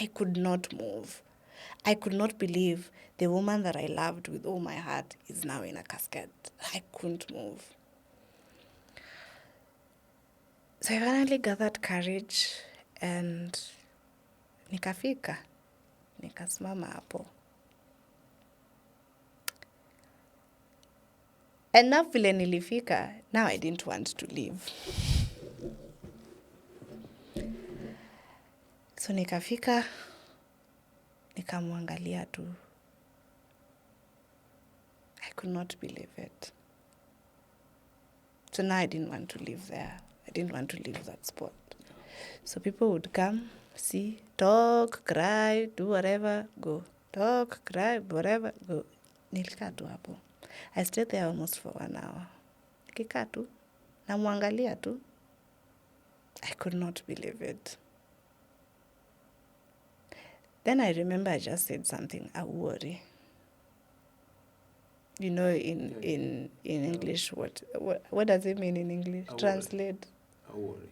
I could not move. I could not believe the woman that I loved with all my heart is now in a casket. I couldn't move. So I finally gathered courage and nikafika. Nikasimama hapo. And now vile nilifika, now I didn't want to leave. So nikafika, nikamwangalia tu. I could not believe it. So now I didn't want to live there. I didn't want to leave that spot. So people would come, see, talk, cry, do whatever, go. Talk, cry, whatever, go. Nilikaa tu hapo. I stayed there almost for 1 hour. Nikikaa tu, namwangalia tu. I could not believe it. Then I remember I just said something, I worry. You know, in English, what does it mean in English? Translate. Worry.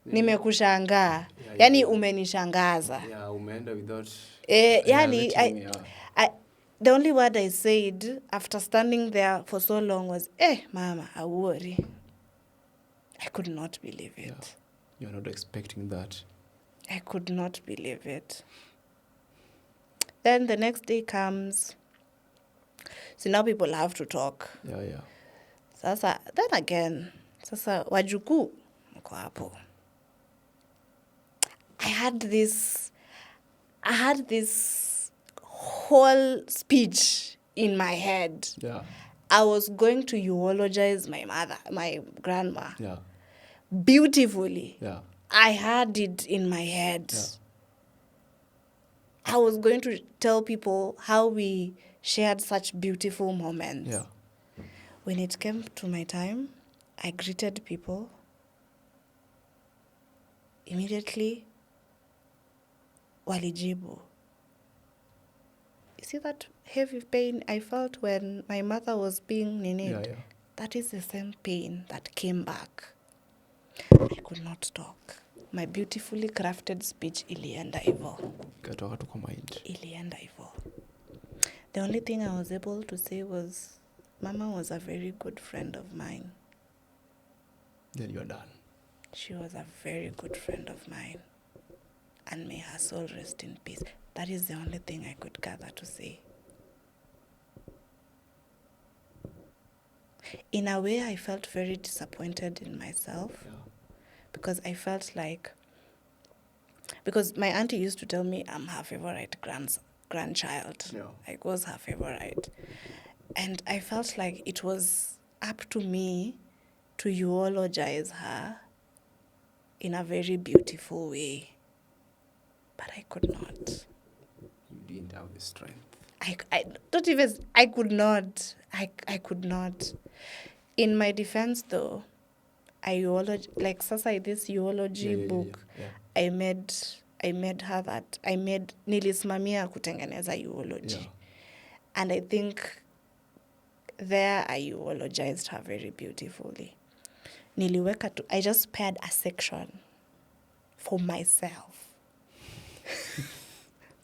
Nimekushangaa. Yani umenishangaza. Yeah, umeenda without... Yani, the only word I said after standing there for so long was, mama, I worry. I could not believe it. Yeah. You're not expecting that. I could not believe it. Then the next day comes. So now people have to talk. Yeah. Sasa, then again, sasa wajukuu mko hapo. I had this whole speech in my head. Yeah. I was going to eulogize my grandma. Yeah. Beautifully. Yeah. I had it in my head. Yeah. I was going to tell people how we shared such beautiful moments. Yeah. When it came to my time, I greeted people. Immediately, walijibu. You see that heavy pain I felt when my mother was being ninied? Yeah. That is the same pain that came back. I could not talk. my beautifully crafted speech ilienda hivyo. Ikatoka tu kwa mind. Ilienda hivyo. The only thing I was able to say was, Mama was a very good friend of mine. Then you're done. She was a very good friend of mine. And may her soul rest in peace. That is the only thing I could gather to say. In a way, I felt very disappointed in myself. Yeah. Because I felt like... Because my auntie used to tell me I'm her favorite grandchild. Yeah. I was her favorite. And I felt like it was up to me to eulogize her in a very beautiful way. But I could not. You didn't have the strength. I could not. I could not. In my defense, though, sasa this eulogy book, Yeah. I made her that. Nilisimamia kutengeneza eulogy. Yeah. And I think there I eulogized her very beautifully. I just spared a section for myself.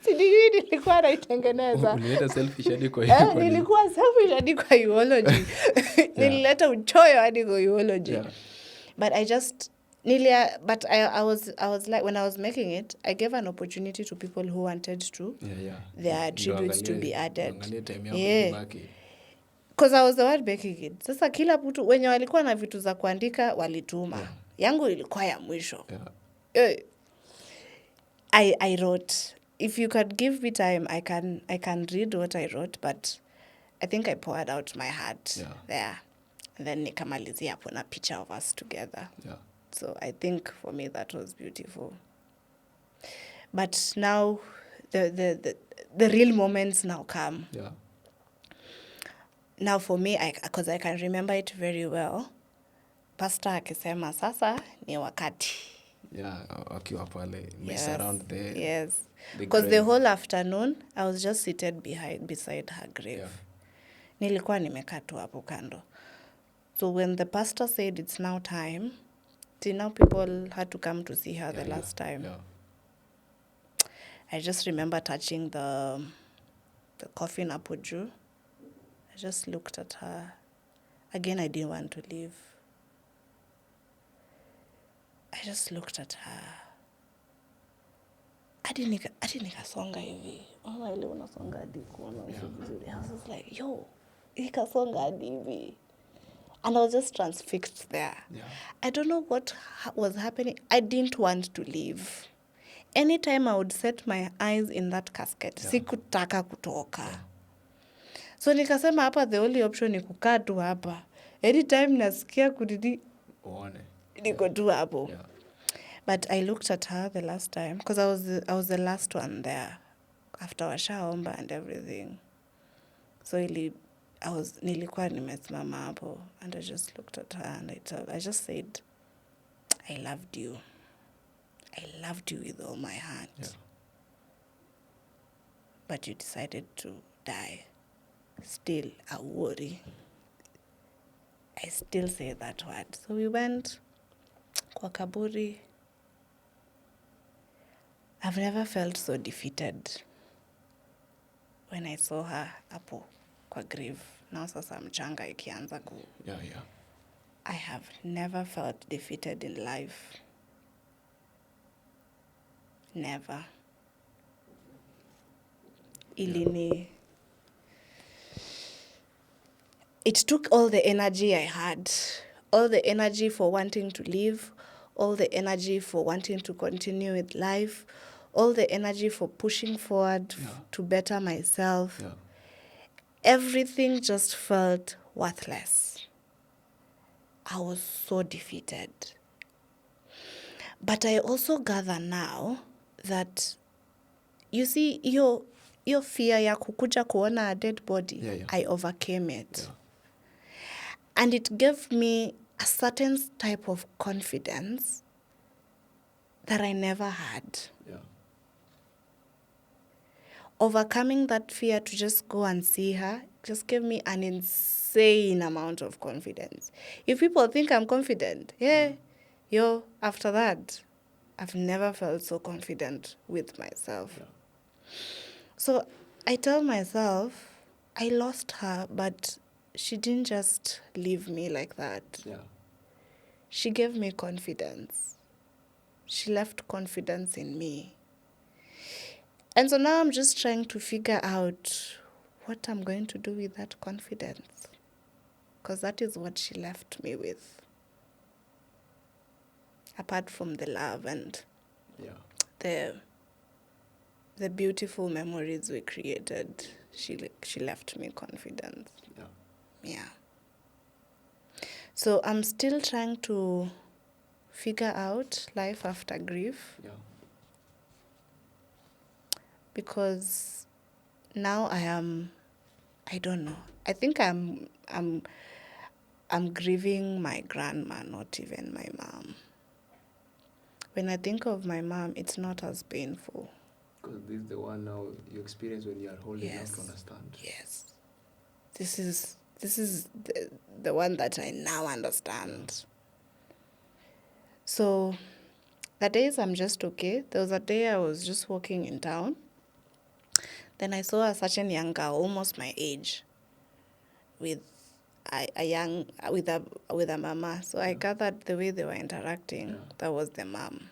Sijui nilikuwa naitengeneza. Ulileta selfish hadi kwa Nilikuwa selfish hadi kwa eulogy. Nilileta uchoyo hadi kwa eulogy. Yeah. But I was like, when I was making it, I gave an opportunity to people who wanted to. Yeah. Their tributes to be added. Yeah. Because I was the one making it. Sasa kila mtu wenye walikuwa na vitu za kuandika walituma. Yeah. Yangu ilikuwa ya mwisho. Yeah. I wrote. If you could give me time, I can read what I wrote, but I think I poured out my heart there. And then nikamalizia hapo na picture of us together. Yeah. So I think for me that was beautiful. But now the real moments now come. Yeah. Now for me, because I can remember it very well, Pastor akisema sasa ni wakati. Yeah, akiwa pale mess around the Yes. Because the whole afternoon I was just seated beside her grave. Yeah. Nilikuwa nimekaa tu hapo kando. So when the pastor said it's now time, now people had to come to see her the last time. Yeah. I just remember touching the coffin hapo juu. I just looked at her. Again, I didn't want to leave. I just looked at her. Hadi nikasonga hivi. Mama ile unasonga hadi kuona vizuri. I was just like, yo, ikasonga hadi hivi. And I was just transfixed there. Yeah. I don't know what was happening. I didn't want to leave. Anytime I would set my eyes in that casket, sikutaka kutoka. So nikasema hapa the only option ni kukaa tu hapa. Anytime nasikia kudidi Uone. niko tu hapo. Yeah. But I looked at her the last time because I was the last one there after washaomba and everything. So nilikuwa nimesimama hapo and I just looked at her and I just said, I loved you. I loved you with all my heart. Yeah. But you decided to die. Still a worry. I still say that word. So we went kwa kaburi. I've never felt so defeated when I saw her hapo kwa grave. Now sasa mchanga ikianza ku. Yeah. I have never felt defeated in life. Never. It took all the energy I had, all the energy for wanting to live, all the energy for wanting to continue with life, all the energy for pushing forward to better myself. Yeah. Everything just felt worthless. I was so defeated. But I also gather now that, you see, your fear ya kukuja kuona a dead body, I overcame it. Yeah. And it gave me a certain type of confidence that I never had. Yeah. Overcoming that fear to just go and see her just gave me an insane amount of confidence. If people think I'm confident, after that, I've never felt so confident with myself. Yeah. So I tell myself, I lost her, but she didn't just leave me like that. Yeah. She gave me confidence. She left confidence in me. And so now I'm just trying to figure out what I'm going to do with that confidence. Because that is what she left me with. Apart from the love and Yeah. the beautiful memories we created, she left me confidence. Yeah. Yeah. So I'm still trying to figure out life after grief. Yeah. Because now I don't know. I think I'm grieving my grandma, not even my mom. When I think of my mom, it's not as painful. Because this is the one now you experience when you are old enough to understand. Yes. This is the one that I now understand. So the days I'm just okay. There was a day I was just walking in town. Then I saw a certain young girl, almost my age, with a mama. So I gathered the way they were interacting. Yeah. That was the mom.